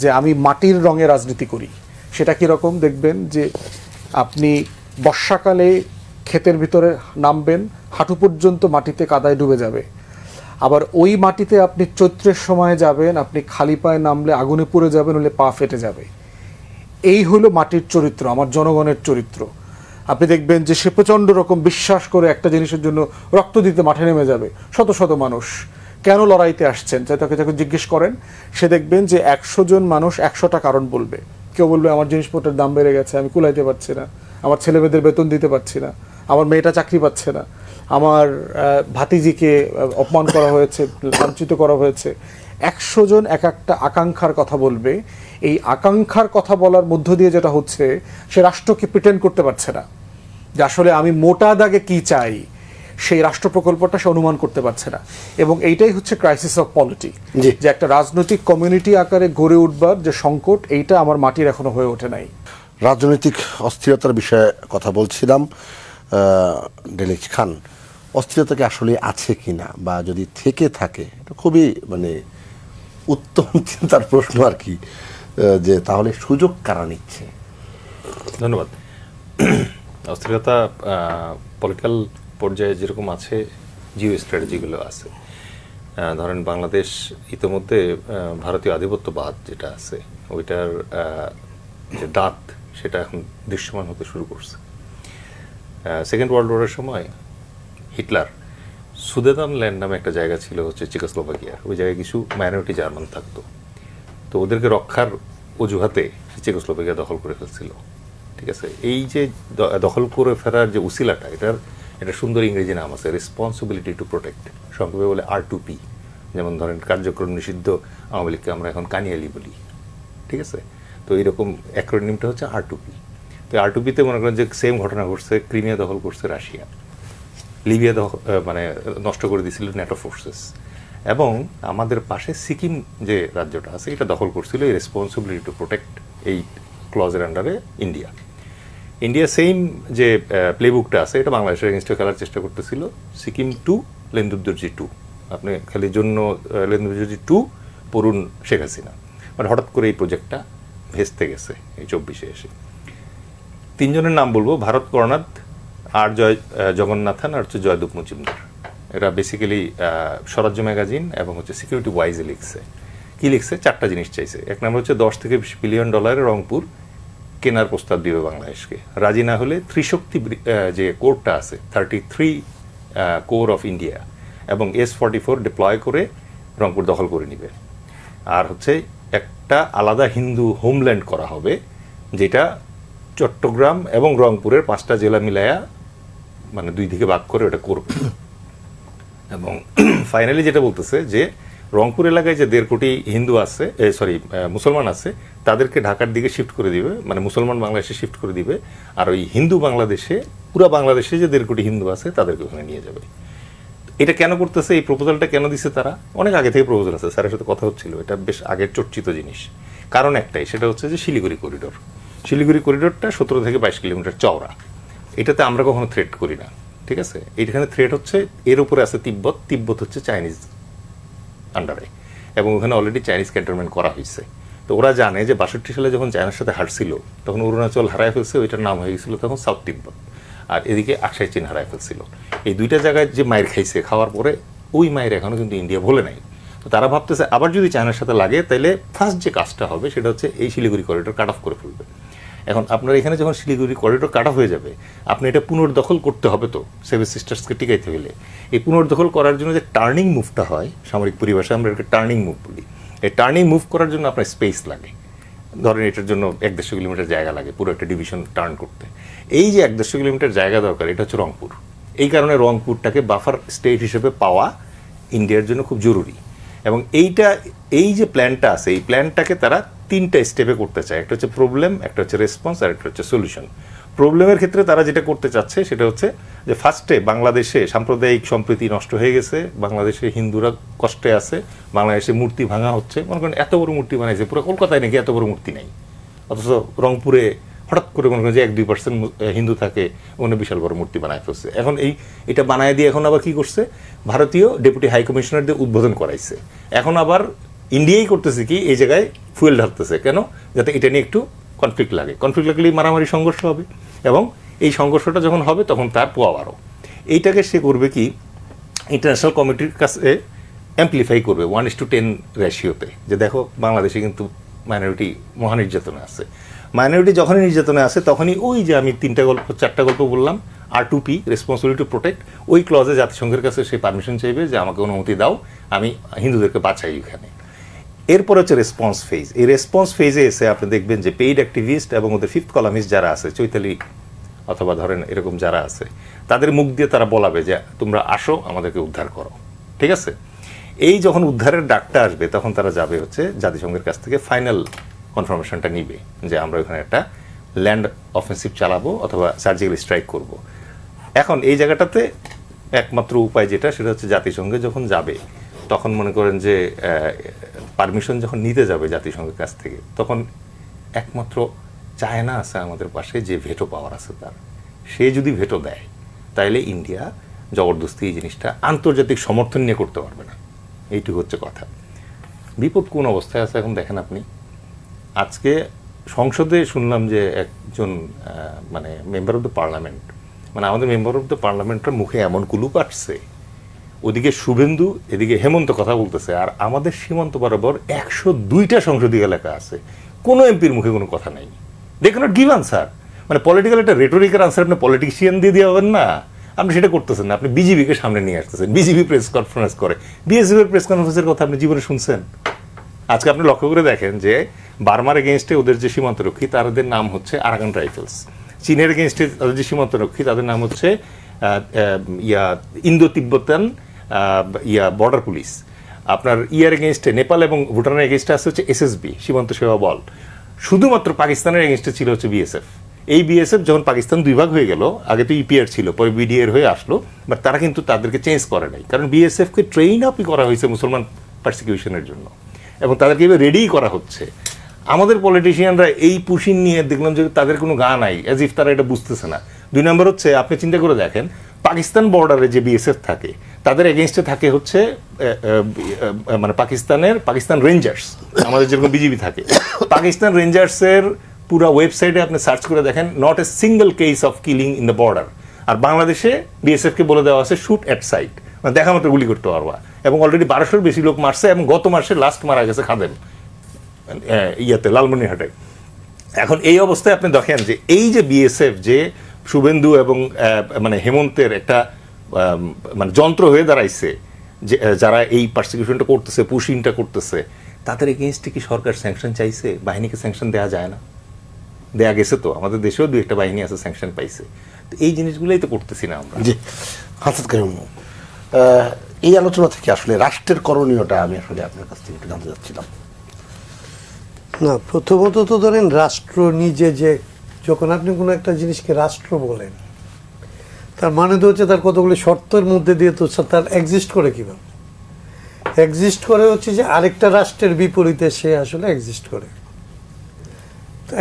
যে আমি মাটির রঙে রাজনীতি করি। সেটা কীরকম দেখবেন যে আপনি বর্ষাকালে ক্ষেতের ভিতরে নামবেন, হাঁটু পর্যন্ত মাটিতে কাদায় ডুবে যাবে। আবার ওই মাটিতে আপনি চৈত্রের সময় যাবেন, আপনি খালি পায়ে নামলে আগুনে পুড়ে যাবেন, হলে পা ফেটে যাবে। এই হলো মাটির চরিত্র, আমার জনগণের চরিত্র। আপনি দেখবেন যে সে প্রচণ্ড রকম বিশ্বাস করে একটা জিনিসের জন্য রক্ত দিতে মাঠে নেমে যাবে। শত শত মানুষ কেন লড়াইতে আসছেন তাকে যখন জিজ্ঞেস করেন, সে দেখবেন যে 100 জন মানুষ 100টা কারণ বলবে। কেউ বলবে আমার জিনিসপত্রের দাম বেড়ে গেছে, আমি কুলাইতে পারছি না, আমার ছেলেমেয়েদের বেতন দিতে পারছি না, আমার মেয়েটা চাকরি পাচ্ছে না, আমার ভাতিজিকে অপমান করা হয়েছে, লাঞ্ছিত করা হয়েছে। 100 জন এক একটা আকাঙ্ক্ষার কথা বলবে। এই আকাঙ্ক্ষার কথা বলার মধ্য দিয়ে যেটা হচ্ছে, সে রাষ্ট্রকে প্রিটেন্ড করতে পারছে না যে আসলে আমি মোটা দাগে কি চাই, সেই রাষ্ট্র প্রকল্পটা সে অনুমান করতে পারছে না। এবং এইটাই হচ্ছে ক্রাইসিস অফ পলিটি, যে একটা রাজনৈতিক কমিউনিটি আকারে গড়ে উঠবার যে সংকট, এইটা আমার মাটির এখনো হয়ে ওঠে নাই। রাজনৈতিক অস্থিরতার বিষয়ে কথা বলছিলাম। ডেলিজ খান, অস্থিরতা কি আসলে আছে কিনা, বা যদি থেকে থাকে, এটা খুবই মানে উত্তম চিন্তার প্রশ্ন আর কি, যে তাহলে সুযোগ কারা নিচ্ছে? ধন্যবাদ। অস্থিরতা পলিটিক্যাল পর্যায়ে যেরকম আছে, জিও স্ট্র্যাটেজিগুলো আছে। ধরেন বাংলাদেশ ইতিমধ্যে ভারতীয় আধিপত্যবাদ যেটা আছে, ওইটার যে দাঁত, সেটা এখন দৃশ্যমান হতে শুরু করছে। সেকেন্ড ওয়ার্ল্ড ওয়ারের সময় হিটলার সুদেদানল্যান্ড নামে একটা জায়গা ছিল হচ্ছে চেকোস্লোভাকিয়ার, ওই জায়গায় কিছু মাইনরিটি জার্মান থাকতো। তো ওদেরকে রক্ষার অজুহাতে চেকোস্লোভাকিয়া দখল করে ফেলছিল। ঠিক আছে, এই যে দখল করে ফেরার যে উসিলাটা, এটা সুন্দর ইংরেজি নাম আছে, রেসপন্সিবিলিটি টু প্রোটেক্ট, সংক্ষেপে বলে R2P। যেমন ধরেন কার্যক্রম নিষিদ্ধ আওয়ামী লীগকে আমরা এখন কানিয়ালি বলি। ঠিক আছে, তো এইরকম অ্যাক্রোনিমটা হচ্ছে R2P। তো R2P-তে মনে করেন যে সেম ঘটনা ঘটছে, ক্রিমিয়া দখল করছে রাশিয়া, লিবিয়া মানে নষ্ট করে দিয়েছিল ন্যাটো ফোর্সেস, এবং আমাদের পাশে সিকিম যে রাজ্যটা আছে, এটা দখল করছিল এই রেসপন্সিবিলিটি টু প্রোটেক্ট এই ক্লজের আন্ডারে ইন্ডিয়া সেম যে প্লেবুকটা আছে, এটা বাংলাদেশের এগেনস্টে খেলার চেষ্টা করতেছিল। সিকিম 2, লেন্দুদ্দর্জি 2, আপনি খালি জন্য লেন্দুদ্দর্জি 2 পড়ুন শেখ হাসিনা। মানে হঠাৎ করে এই প্রজেক্টটা ভেস্তে গেছে এই 24-এ এসে। 3 জনের নাম বলবো, ভারত করনাথ, আর জগন্নাথন, আর হচ্ছে জয়দীপ মজুমদার। এরা বেসিক্যালি স্বরাজ্য ম্যাগাজিন এবং হচ্ছে সিকিউরিটি ওয়াইজে লিখছে। কি লিখছে? 4টা জিনিস চাইছে। এক নম্বর হচ্ছে $10 থেকে $20 বিলিয়ন রংপুর কেনার প্রস্তাব দিবে বাংলাদেশকে। রাজি না হলে ত্রিশক্তি যে কোরটা আছে, 33 কোর অফ ইন্ডিয়া এবং S-44 ডিপ্লয় করে রংপুর দখল করে নিবে। আর হচ্ছে একটা আলাদা হিন্দু হোমল্যান্ড করা হবে, যেটা চট্টগ্রাম এবং রংপুরের 5টা জেলা মিলায়া মানে 2 দিকে ভাগ করে ওটা করবে। এবং ফাইনালি যেটা বলতেছে যে রংপুর এলাকায় যে 1.5 কোটি হিন্দু আছে, মুসলমান আছে, তাদেরকে ঢাকার দিকে শিফট করে দিবে, মানে মুসলমান বাংলাদেশে শিফট করে দিবে। আর ওই হিন্দু বাংলাদেশে, পুরো বাংলাদেশে যে 1.5 কোটি হিন্দু আছে তাদেরকে ওখানে নিয়ে যাবে। এটা কেন করতেছে, এই প্রপোজালটা কেন দিছে তারা? অনেক আগে থেকে প্রপোজাল আছে, স্যারের সাথে কথা হচ্ছিল, এটা বেশ আগের চর্চিত জিনিস। কারণ একটাই, সেটা হচ্ছে যে শিলিগুড়ি করিডোর। শিলিগুড়ি করিডোরটা 17 থেকে 22 কিলোমিটার চওড়া। এটাতে আমরা কখনো থ্রেট করি না, ঠিক আছে? এইখানে থ্রেট হচ্ছে, এর উপরে আছে তিব্বত, তিব্বত হচ্ছে চাইনিজ আন্ডারে, এবং ওখানে অলরেডি চাইনিজ ক্যান্টনমেন্ট করা হয়েছে। তো ওরা জানে যে 62 সালে যখন চায়নার সাথে হারছিল, তখন অরুণাচল হারায় ফেলছে, ওইটার নাম হয়ে গেছিল তখন সাউথ তিব্বত, আর এদিকে আকসাই চীন হারায় ফেলছিল। এই 2টা জায়গায় যে মায়ের খাইছে, খাওয়ার পরে ওই মায়ের এখনও কিন্তু ইন্ডিয়া ভোলে নাই। তো তারা ভাবতেছে আবার যদি চায়নার সাথে লাগে, তাহলে ফার্স্ট যে কাজটা হবে সেটা হচ্ছে এই শিলিগুড়ি করিডোর কাট অফ করে ফেলবে। এখন আপনার এখানে যখন শিলিগুড়ি করিডোর কাট অফ হয়ে যাবে, আপনি এটা পুনর্দখল করতে হবে। তো সেভেন সিস্টার্সকে টিকাইতে হলে এই পুনর্দখল করার জন্য যে টার্নিং মুভটা হয়, সামরিক পরিভাষায় আমরা এটাকে টার্নিং মুভ বলি, এই টার্নিং মুভ করার জন্য আপনার স্পেস লাগে। ধরেন এটার জন্য 150 কিলোমিটার জায়গা লাগে পুরো একটা ডিভিশন টার্ন করতে। এই যে 150 কিলোমিটার জায়গা দরকার, এটা হচ্ছে রংপুর। এই কারণে রংপুরটাকে বাফার স্টেট হিসেবে পাওয়া ইন্ডিয়ার জন্য খুব জরুরি। এবং এই যে প্ল্যানটা আছে, এই প্ল্যানটাকে তারা 3টা স্টেপে করতে চায়। একটা হচ্ছে প্রবলেম, একটা হচ্ছে রেসপন্স, আর একটা হচ্ছে সলিউশন। প্রবলেমের ক্ষেত্রে তারা যেটা করতে চাচ্ছে সেটা হচ্ছে যে ফার্স্টে বাংলাদেশে সাম্প্রদায়িক সম্প্রীতি নষ্ট হয়ে গেছে, বাংলাদেশে হিন্দুরা কষ্টে আছে, বাংলাদেশে মূর্তি ভাঙা হচ্ছে। মনে করেন এত বড় মূর্তি বানাইছে, পুরো কলকাতায় নাকি এত বড় মূর্তি নেই, অথচ রংপুরে হঠাৎ করে মনে করেন যে 1-2% হিন্দু থাকে, ওখানে বিশাল বড় মূর্তি বানায় ফেলছে। এখন এটা বানায় দিয়ে এখন আবার কি করছে, ভারতীয় ডেপুটি হাই কমিশনার দিয়ে উদ্বোধন করাইছে। এখন আবার ইন্ডিয়াই করতেছে কি, এই জায়গায় ফুয়েল ঢালতেছে, কেন? যাতে এটা নিয়ে একটু কনফ্লিক্ট লাগে। কনফ্লিক্ট লাগলেই মারামারি সংঘর্ষ হবে, এবং এই সংঘর্ষটা যখন হবে তখন তার পোয়া বাড়ো। এইটাকে সে করবে কি, ইন্টারন্যাশনাল কমিটির কাছে অ্যাম্পলিফাই করবে 1:10 রেশিওতে, যে দেখো বাংলাদেশে কিন্তু মাইনরিটি মহা নির্যাতনে আছে। মাইনরিটি যখনই নির্যাতনে আছে, তখনই ওই যে আমি 4টা গল্প বললাম, R2P, রেসপন্সিবিলিটি টু প্রোটেক্ট, ওই ক্লজে জাতিসংঘের কাছে সে পারমিশন চাইবে যে আমাকে অনুমতি দাও, আমি হিন্দুদেরকে বাঁচাই এখানে। এরপর হচ্ছে রেসপন্স ফেজ। এই রেসপন্স ফেজে এসে আপনি দেখবেন যে পেইড অ্যাক্টিভিস্ট এবং ওদের 5th কলামিস্ট যারা আছে, চৈতালি অথবা ধরেন এরকম যারা আছে, তাদের মুখ দিয়ে তারা বলাবে যে তোমরা আসো, আমাদেরকে উদ্ধার করো, ঠিক আছে? এই যখন উদ্ধারের ডাকটা আসবে, তখন তারা যাবে হচ্ছে জাতিসংঘের কাছ থেকে ফাইনাল কনফার্মেশনটা নিবে যে আমরা ওখানে একটা ল্যান্ড অফেন্সিভ চালাবো অথবা সার্জিক্যাল স্ট্রাইক করব। এখন এই জায়গাটাতে একমাত্র উপায় যেটা, সেটা হচ্ছে জাতিসংঘে যখন যাবে, তখন মনে করেন যে পারমিশন যখন নিতে যাবে জাতিসংঘের কাছ থেকে, তখন একমাত্র চায়না আছে আমাদের পাশে, যে ভেটো পাওয়ার আছে তার। সে যদি ভেটো দেয়, তাইলে ইন্ডিয়া জবরদস্তি এই জিনিসটা আন্তর্জাতিক সমর্থন নিয়ে করতে পারবে না। এইটুকু হচ্ছে কথা। বিপদ কোন অবস্থায় আছে এখন দেখেন আপনি। আজকে সংসদে শুনলাম যে একজন মানে মেম্বার অফ দ্য পার্লামেন্ট, মানে আমাদের মেম্বার অফ দ্য পার্লামেন্টের মুখে এমন কুলু কাটছে, ওদিকে শুভেন্দু, এদিকে হেমন্ত কথা বলতেছে, আর আমাদের সীমান্ত বরাবর 102টা সংসদীয় এলাকা আছে, কোনো এমপির মুখে কোনো কথা নাই। They can't give answer. মানে পলিটিক্যাল একটা রেটোরিক্যাল আনসার আপনি পলিটিশিয়ান দিয়ে হবেন না, আপনি সেটা করতেছেন না। আপনি বিজেপিকে সামনে নিয়ে আসতেছেন, বিজেপি প্রেস কনফারেন্স করে। বিএসএফ এর প্রেস কনফারেন্সের কথা আপনি জীবনে শুনছেন? আজকে আপনি লক্ষ্য করে দেখেন যে বার্মার এগেনস্টে ওদের যে সীমান্তরক্ষী, তাদের নাম হচ্ছে আরাকান রাইফেলস। চীনের এগেনস্টে তাদের যে সীমান্তরক্ষী, তাদের নাম হচ্ছে ইন্দো তিব্বতান বর্ডার পুলিশ। আপনার এগেনস্টে নেপাল এবং ভুটানের এগেনস্টে আছে হচ্ছে SSB, সীমান্ত সেবা বল। শুধুমাত্র পাকিস্তানের এগেনস্টে ছিল হচ্ছে বিএসএফ। এই বিএসএফ যখন পাকিস্তান 2 ভাগ হয়ে গেল, আগে তো ইপিআর ছিল, পরে বিডিআর হয়ে আসলো, বাট তারা কিন্তু তাদেরকে চেঞ্জ করে নাই, কারণ বিএসএফকে ট্রেন আপই করা হয়েছে মুসলমান পারসিকিউশনের জন্য, এবং তাদেরকে এবার রেডিই করা হচ্ছে। আমাদের পলিটিশিয়ানরা এই পুশিন নিয়ে দেখলাম যে তাদের কোনো গা নাই, অ্যাজ ইফ তারা এটা বুঝতেছে না। 2 নম্বর হচ্ছে, আপনি চিন্তা করে দেখেন, পাকিস্তান বর্ডারে যে বিএসএফ থাকে, তাদের এগেনস্টে থাকে হচ্ছে মানে পাকিস্তান রেঞ্জার্স, আমাদের যেরকম বিজিবি থাকে। পাকিস্তান রেঞ্জার্সের পুরো ওয়েবসাইটে আপনি সার্চ করে দেখেন, not a single case of killing in the border. আর বাংলাদেশে বিএসএফকে বলে দেওয়া আছে শুট অ্যাট সাইট, মানে দেখা মাত্র গুলি করতে পারবা, এবং অলরেডি 1200-র বেশি লোক মারছে, এবং গত মাসে লাস্ট মারা গেছে খাদেম লালমনিরহাটে। এখন এই অবস্থায় আপনি দেখেন যে এই যে বিএসএফ, যে শুভেন্দু এবং মানে হেমন্তের একটা মানে যন্ত্র হয়ে দাঁড়াইছে, যে যারা এই পারসিকিউশনটা করতেছে, পুশিংটা করতেছে, তাদের এগেনস্টে কি সরকার স্যাংশন চাইছে? বাহিনীকে স্যাংশন দেওয়া যায় না? দেয়া গেছে তো, আমাদের দেশেও দু একটা বাহিনী আছে স্যাংশন পাইছে। তো এই জিনিসগুলোই তো করতেছি না আমরা। জি, হাসান কারিম, এই আলোচনা থেকে আসলে রাষ্ট্রের করণীয়টা আমি আসলে আপনার কাছ থেকে একটু জানতে চাচ্ছিলাম। না, প্রথমত তো ধরেন রাষ্ট্র নিজে, যে যখন আপনি কোনো একটা জিনিসকে রাষ্ট্র বলেন, তার মানে তো হচ্ছে তার কতগুলি শর্তের মধ্যে দিয়ে তো তার এক্সিস্ট করে কীভাবে এক্সিস্ট করে, হচ্ছে যে আরেকটা রাষ্ট্রের বিপরীতে সে আসলে এক্সিস্ট করে।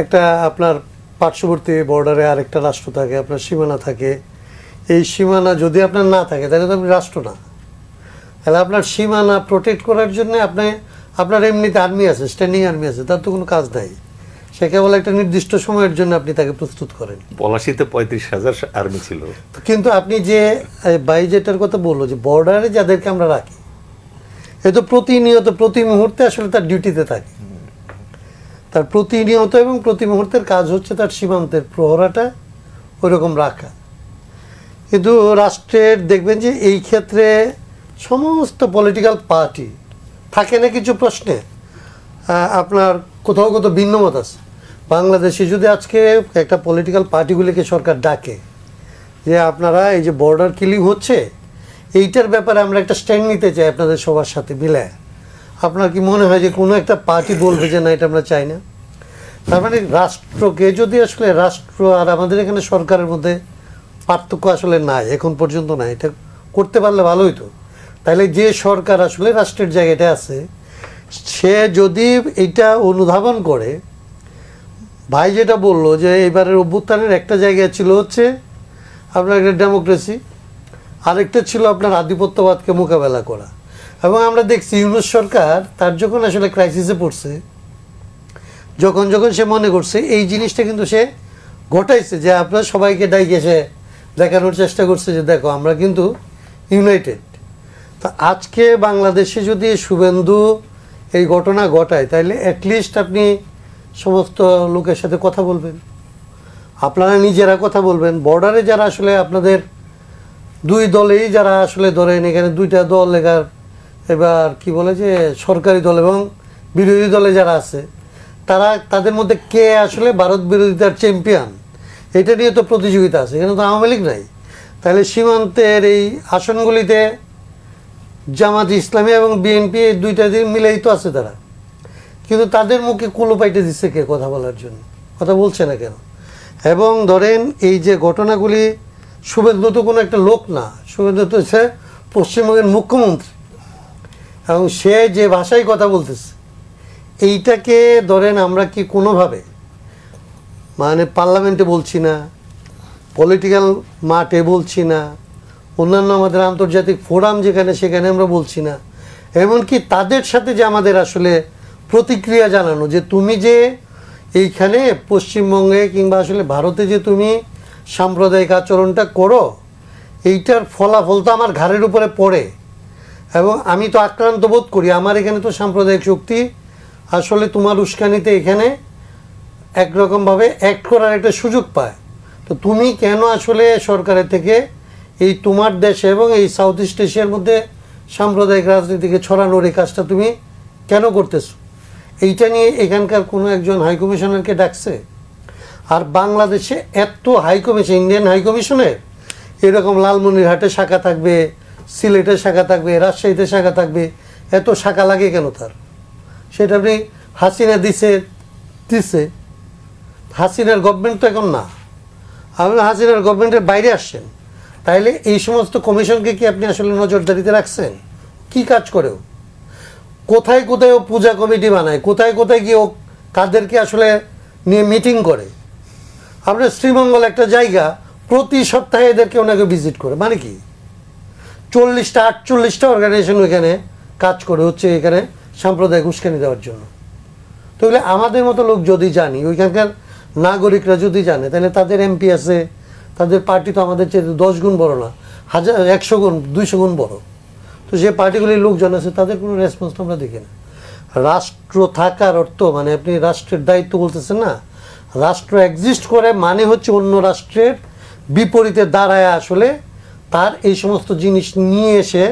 একটা আপনার পার্শ্ববর্তী বর্ডারে আরেকটা রাষ্ট্র থাকে, আপনার সীমানা থাকে, এই সীমানা যদি আপনার না থাকে তাহলে তো আপনি রাষ্ট্র না। তাহলে আপনার সীমানা প্রোটেক্ট করার জন্য আপনার এমনিতে আর্মি আছে, স্ট্যান্ডিং আর্মি আছে, তার তো কোনো কাজ নাই। সে কেবল একটা নির্দিষ্ট সময়ের জন্য আপনি তাকে প্রস্তুত করেন। পলাশিতে 35,000 আর্মি ছিল। কিন্তু আপনি যে বাই যেটার কথা বললো, যে বর্ডারে যাদেরকে আমরা রাখি, এ তো প্রতিনিয়ত প্রতি মুহূর্তে আসলে তার ডিউটিতে থাকে। তার প্রতিনিয়ত এবং প্রতি মুহূর্তের কাজ হচ্ছে তার সীমান্তের প্রহরাটা ওইরকম রাখা। কিন্তু রাষ্ট্রের দেখবেন যে এই ক্ষেত্রে সমস্ত পলিটিক্যাল পার্টি থাকে না কিছু প্রশ্নে আপনার কোথাও কোথাও ভিন্নমত আছে। বাংলাদেশে যদি আজকে একটা পলিটিক্যাল পার্টিগুলিকে সরকার ডাকে যে আপনারা এই যে বর্ডার কিলিং হচ্ছে, এইটার ব্যাপারে আমরা একটা স্ট্যান্ড নিতে চাই আপনাদের সবার সাথে মিলে, আপনার কি মনে হয় যে কোনো একটা পার্টি বলবে যে না, এটা আমরা চাই না? তার মানে রাষ্ট্রকে যদি আসলে রাষ্ট্র আর আমাদের এখানে সরকারের মধ্যে পার্থক্য আসলে নাই, এখন পর্যন্ত নাই, এটা করতে পারলে ভালো হইতো। তাহলে যে সরকার আসলে রাষ্ট্রের জায়গাটা আছে, সে যদি এটা অনুধাবন করে, ভাই যেটা বললো যে এবারের অভ্যুত্থানের একটা জায়গা ছিল হচ্ছে আপনার একটা ডেমোক্রেসি, আরেকটা ছিল আপনার আধিপত্যবাদকে মোকাবেলা করা। এবং আমরা দেখছি ইউনূস সরকার তার যখন আসলে ক্রাইসিসে পড়ছে, যখন সে মনে করছে এই জিনিসটা কিন্তু সে ঘটাইছে, যে আপনার সবাইকে ডাইকে সে দেখানোর চেষ্টা করছে যে দেখো আমরা কিন্তু ইউনাইটেড। তা আজকে বাংলাদেশে যদি শুভেন্দু এই ঘটনা ঘটায়, তাহলে অ্যাটলিস্ট আপনি সমস্ত লোকের সাথে কথা বলবেন, আপনারা নিজেরা কথা বলবেন। বর্ডারে যারা আসলে আপনাদের দুই দলেই যারা আসলে ধরেন এখানে দুইটা দল, এবার কি বলে যে সরকারি দল এবং বিরোধী দলে যারা আছে, তাদের মধ্যে কে আসলে ভারত বিরোধিতার চ্যাম্পিয়ন, এটা নিয়ে তো প্রতিযোগিতা আছে। এখানে তো আওয়ামী লীগ নাই। তাহলে সীমান্তের এই আসনগুলিতে জামাত ইসলামী এবং বিএনপি এই দুইটা দিন মিলেই তো আছে তারা, কিন্তু তাদের মুখে কুলো পাইটে দিচ্ছে কে কথা বলার জন্য? কথা বলছে না কেন? এবং ধরেন এই যে ঘটনাগুলি, শুভেন্দু তো কোনো একটা লোক না, শুভেন্দু তো হচ্ছে পশ্চিমবঙ্গের মুখ্যমন্ত্রী, এবং সে যে ভাষায় কথা বলতেছে, এইটাকে ধরেন আমরা কি কোনোভাবে মানে পার্লামেন্টে বলছি না, পলিটিক্যাল মাঠে বলছি না, অন্যান্য আমাদের আন্তর্জাতিক ফোরাম যেখানে সেখানে আমরা বলছি না, এমনকি তাদের সাথে যে আমাদের আসলে প্রতিক্রিয়া জানানো, যে তুমি যে এইখানে পশ্চিমবঙ্গে কিংবা আসলে ভারতে যে তুমি সাম্প্রদায়িক আচরণটা করো, এইটার ফলাফল তো আমার ঘাড়ের উপরে পড়ে এবং আমি তো আক্রান্ত বোধ করি। আমার এখানে তো সাম্প্রদায়িক শক্তি আসলে তোমার উস্কানিতে এখানে একরকমভাবে অ্যাক্ট করার একটা সুযোগ পায়। তো তুমি কেন আসলে সরকারের থেকে এই তোমার দেশে এবং এই সাউথ ইস্ট এশিয়ার মধ্যে সাম্প্রদায়িক রাজনীতিকে ছড়ানোর এই কাজটা তুমি কেন করতেছো? এইটা নিয়ে এখানকার কোনো একজন হাইকমিশনারকে ডাকছে? আর বাংলাদেশে এত হাইকমিশন, ইন্ডিয়ান হাইকমিশনের এরকম লালমনিরহাটে শাখা থাকবে, সিলেটে শাখা থাকবে, রাজশাহীতে শাখা থাকবে, এত শাখা লাগে কেন তার? সেটা আপনি হাসিনা দিছে, হাসিনার গভর্নমেন্ট তো এখন না, আপনি হাসিনার গভর্নমেন্টের বাইরে আসছেন, তাইলে এই সমস্ত কমিশনকে কি আপনি আসলে নজরদারিতে রাখছেন? কি কাজ করেও কোথায় কোথায় ও পূজা কমিটি বানায়, কোথায় কোথায় গিয়ে ও কাদেরকে আসলে নিয়ে মিটিং করে। আপনার শ্রীমঙ্গল একটা জায়গা, প্রতি সপ্তাহে এদেরকে ওনাকে ভিজিট করে, মানে কি 40-48টা অর্গানাইজেশন ওইখানে কাজ করে হচ্ছে এখানে সাম্প্রদায়িক উস্কানি দেওয়ার জন্য। তাহলে আমাদের মতো লোক যদি জানি, ওইখানকার নাগরিকরা যদি জানে, তাহলে তাদের এমপি আছে, তাদের পার্টি তো আমাদের চেয়ে 10 গুণ বড় না, 100 গুণ 200 গুণ বড়। তো যে পার্টিগুলির লোকজন আছে তাদের কোনো রেসপন্স আমরা দেখি না। রাষ্ট্র থাকার অর্থ মানে আপনি রাষ্ট্রের দায়িত্ব বলতেছেন না, রাষ্ট্র এক্সিস্ট করে মানে হচ্ছে অন্য রাষ্ট্রের বিপরীতে দাঁড়ায় আসলে তার এই সমস্ত জিনিস নিয়ে এসে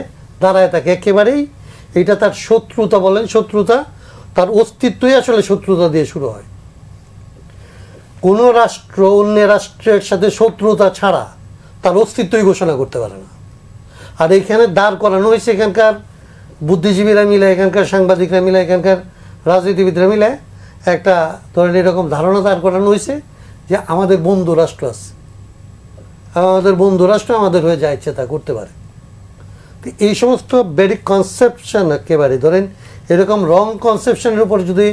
দাঁড়ায় থাকে একেবারেই। এটা তার শত্রুতা বলেন, শত্রুতা, তার অস্তিত্বই আসলে শত্রুতা দিয়ে শুরু হয়। কোনো রাষ্ট্র অন্য রাষ্ট্রের সাথে শত্রুতা ছাড়া তার অস্তিত্বই ঘোষণা করতে পারে না। আর এখানে দাঁড় করানো হয়েছে এখানকার বুদ্ধিজীবীরা মিলে, এখানকার সাংবাদিকরা মিলে, এখানকার রাজনীতিবিদরা মিলে একটা ধরেন এরকম ধারণা দাঁড় করানো হয়েছে যে আমাদের বন্ধু রাষ্ট্র আছে, আমাদের বন্ধু রাষ্ট্র আমাদের হয়ে যা ইচ্ছে তা করতে পারে। তো এই সমস্ত ভেরি কনসেপশন একেবারে ধরেন এরকম রং কনসেপশনের উপর যদি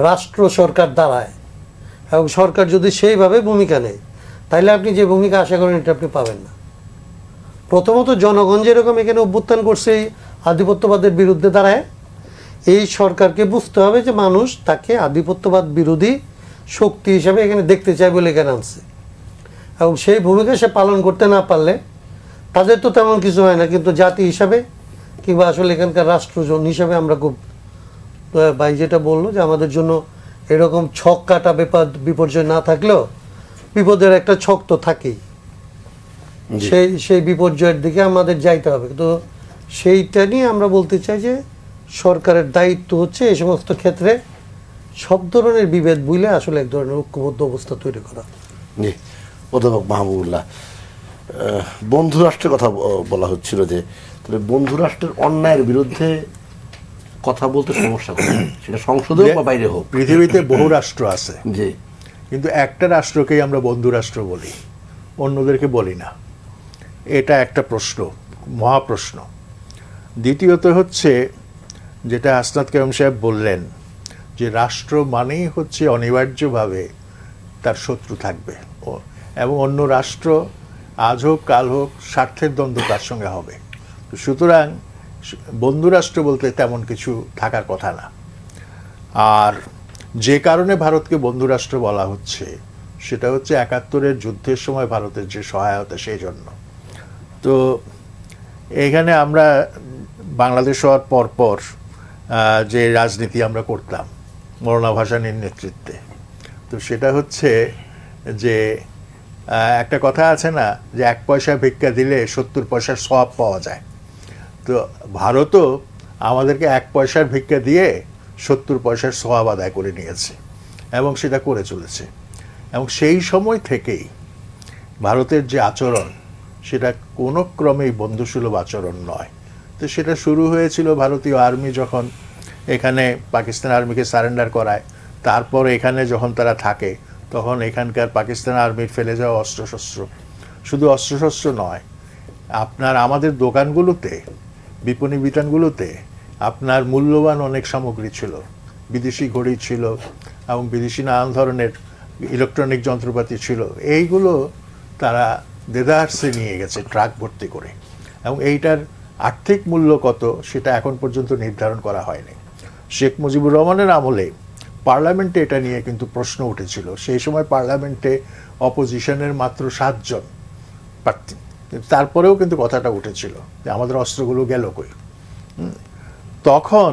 রাষ্ট্র সরকার দাঁড়ায় এবং সরকার যদি সেইভাবে ভূমিকা নেয়, তাহলে আপনি যে ভূমিকা আশা করেন এটা আপনি পাবেন না। প্রথমত জনগণ যেরকম এখানে অভ্যুত্থান করছে এই আধিপত্যবাদের বিরুদ্ধে দাঁড়ায়, এই সরকারকে বুঝতে হবে যে মানুষ তাকে আধিপত্যবাদ বিরোধী শক্তি হিসাবে এখানে দেখতে চায় বলে এখানে আনছে, এবং সেই ভূমিকা সে পালন করতে না পারলে তাদের তো তেমন কিছু হয় না, কিন্তু জাতি হিসাবে কিংবা আসলে এখানকার রাষ্ট্রজন হিসাবে আমরা খুব, ভাই যেটা বললো যে আমাদের জন্য এরকম ছক কাটা বিপর্যয় না থাকলেও বিপদের একটা ছক তো থাকেই, সেই বিপর্যয়ের দিকে আমাদের যাইতে হবে। তো সেইটা নিয়ে আমরা বলতে চাই যে সরকারের দায়িত্ব হচ্ছে এই সমস্ত ক্ষেত্রে সব ধরনের বিভেদ বুঝলে আসলে এক ধরনের ঐক্যবদ্ধ অবস্থা তৈরি করা। জি, অধ্যাপক মাহবুবুল্লাহ, বন্ধু রাষ্ট্রের কথা বলা হচ্ছিল যে তাহলে বন্ধু রাষ্ট্রের অন্যায়ের বিরুদ্ধে কথা বলতে সমস্যা কোথায়? সেটা সংসদে হোক বা বাইরে হোক। পৃথিবীতে বহু রাষ্ট্র আছে, জি, কিন্তু একটা রাষ্ট্রকেই আমরা বন্ধু রাষ্ট্র বলি, অন্যদেরকে বলি না। এটা একটা প্রশ্ন, মহাপ্রশ্ন। দ্বিতীয়ত হচ্ছে যেটা আসনাদ কায়ুম সাহেব বললেন যে রাষ্ট্র মানেই হচ্ছে অনিবার্যভাবে তার শত্রু থাকবে, এবং অন্য রাষ্ট্র আজ হোক কাল হোক স্বার্থের দ্বন্দ্ব তার সঙ্গে হবে। সুতরাং বন্ধু রাষ্ট্র বলতে তেমন কিছু থাকার কথা না। আর যে কারণে ভারতকে বন্ধু রাষ্ট্র বলা হচ্ছে সেটা হচ্ছে ৭১-এর যুদ্ধের সময় ভারতের যে সহায়তা, সেই জন্য। তো এখানে আমরা বাংলাদেশ হওয়ার পরপর যে রাজনীতি আমরা করতাম মৌলানা ভাসানীর নেতৃত্বে, তো সেটা হচ্ছে যে একটা কথা আছে না যে ১ পয়সা ভিক্ষা দিলে ৭০ পয়সার সওয়াব পাওয়া যায়। তো ভারতও আমাদেরকে ১ পয়সার ভিক্ষা দিয়ে ৭০ পয়সার সওয়াব আদায় করে নিয়েছে এবং সেটা করে চলেছে। এবং সেই সময় থেকেই ভারতের যে আচরণ সেটা কোনো ক্রমেই বন্ধুসুলভ আচরণ নয়। তো সেটা শুরু হয়েছিল ভারতীয় আর্মি যখন এখানে পাকিস্তান আর্মিকে সারেন্ডার করায়, তারপর এখানে যখন তারা থাকে তখন এখানকার পাকিস্তান আর্মির ফেলে যাওয়া অস্ত্রশস্ত্র, শুধু অস্ত্রশস্ত্র নয়, আপনার আমাদের দোকানগুলোতে, বিপণী বিতানগুলোতে আপনার মূল্যবান অনেক সামগ্রী ছিল, বিদেশি ঘড়ি ছিল এবং বিদেশি নানান ধরনের ইলেকট্রনিক যন্ত্রপাতি ছিল। এইগুলো তারা দেদারসে নিয়ে গেছে ট্রাক ভর্তি করে, এবং এইটার আর্থিক মূল্য কত সেটা এখন পর্যন্ত নির্ধারণ করা হয়নি। শেখ মুজিবুর রহমানের আমলে পার্লামেন্টে এটা নিয়ে কিন্তু প্রশ্ন উঠেছিল। সেই সময় পার্লামেন্টে অপোজিশনের মাত্র ৭ জন প্রার্থী, তারপরেও কিন্তু কথাটা উঠেছিল যে আমাদের অস্ত্রগুলো গেল কই। তখন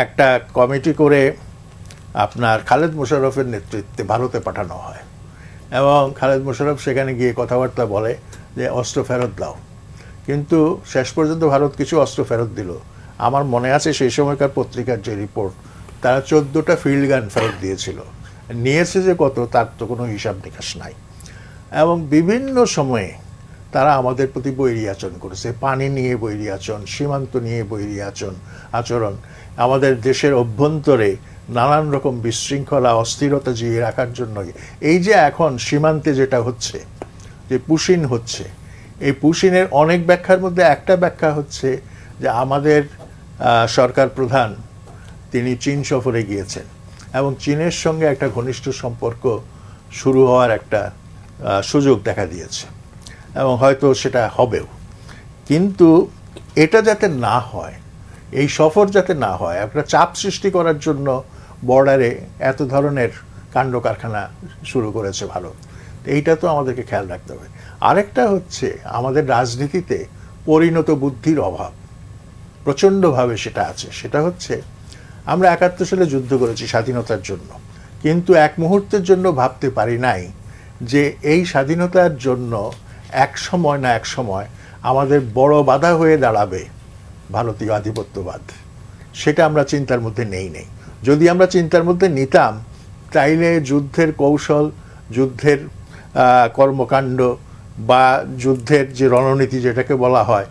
একটা কমিটি করে আপনার খালেদ মোশাররফের নেতৃত্বে ভারতে পাঠানো হয়, এবং খালেদ মোশাররফ সেখানে গিয়ে কথাবার্তা বলে যে অস্ত্র ফেরত দাও, কিন্তু শেষ পর্যন্ত ভারত কিছু অস্ত্র ফেরত দিল। আমার মনে আছে সেই সময়কার পত্রিকার যে রিপোর্ট, তারা 14টা ফিল্ড গান ফেরত দিয়েছিল। নিয়েছে যে কত তার তো কোনো হিসাব নিকাশ নাই। এবং বিভিন্ন সময়ে তারা আমাদের প্রতি বৈরী আচরণ করেছে, পানি নিয়ে বৈরী আচরণ, সীমান্ত নিয়ে বৈরী আচরণ, আমাদের দেশের অভ্যন্তরে নানান রকম বিশৃঙ্খলা অস্থিরতা জিয়ে রাখার জন্য। এই যে এখন সীমান্তে যেটা হচ্ছে, যে পুশিন হচ্ছে, এই পুশিনের অনেক ব্যাখ্যার মধ্যে একটা ব্যাখ্যা হচ্ছে যে আমাদের সরকার প্রধান তিনি চীন সফরে গিয়েছেন এবং চীনের সঙ্গে একটা ঘনিষ্ঠ সম্পর্ক শুরু হওয়ার একটা সুযোগ দেখা দিয়েছে, এবং হয়তো সেটা হবেও। কিন্তু এটা যাতে না হয়, এই সফর যাতে না হয়, একটা চাপ সৃষ্টি করার জন্য বর্ডারে এত ধরনের কাণ্ড কারখানা শুরু করেছে ভারত। এইটা তো আমাদেরকে খেয়াল রাখতে হবে। আরেকটা হচ্ছে আমাদের রাজনীতিতে পরিণত বুদ্ধির অভাব প্রচণ্ডভাবে সেটা আছে। সেটা হচ্ছে আমরা ৭১ সালে যুদ্ধ করেছি স্বাধীনতার জন্য, কিন্তু এক মুহূর্তের জন্য ভাবতে পারি নাই যে এই স্বাধীনতার জন্য এক সময় না এক সময় আমাদের বড় বাধা হয়ে দাঁড়াবে ভারতীয় আধিপত্যবাদ, সেটা আমরা চিন্তার মধ্যে নেই। যদি আমরা চিন্তার মধ্যে নিতাম তাইলে যুদ্ধের কৌশল, যুদ্ধের কর্মকাণ্ড বা যুদ্ধের যে রণনীতি যেটাকে বলা হয়,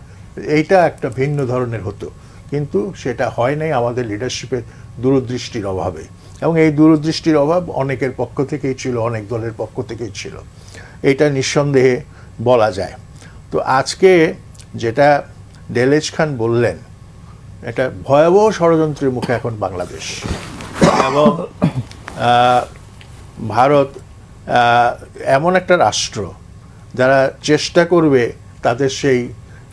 এইটা একটা ভিন্ন ধরনের হতো। কিন্তু সেটা হয় নাই আমাদের লিডারশিপের দূরদৃষ্টির অভাবে, এবং এই দূরদৃষ্টির অভাব অনেকের পক্ষ থেকেই ছিল, অনেক দলের পক্ষ থেকেই ছিল, এইটা নিঃসন্দেহে বলা যায়। তো আজকে যেটা দেলেজ খান বললেন, এটা ভয়াবহ ষড়যন্ত্রের মুখে এখন বাংলাদেশ, এবং ভারত এমন একটা রাষ্ট্র যারা চেষ্টা করবে তাদের সেই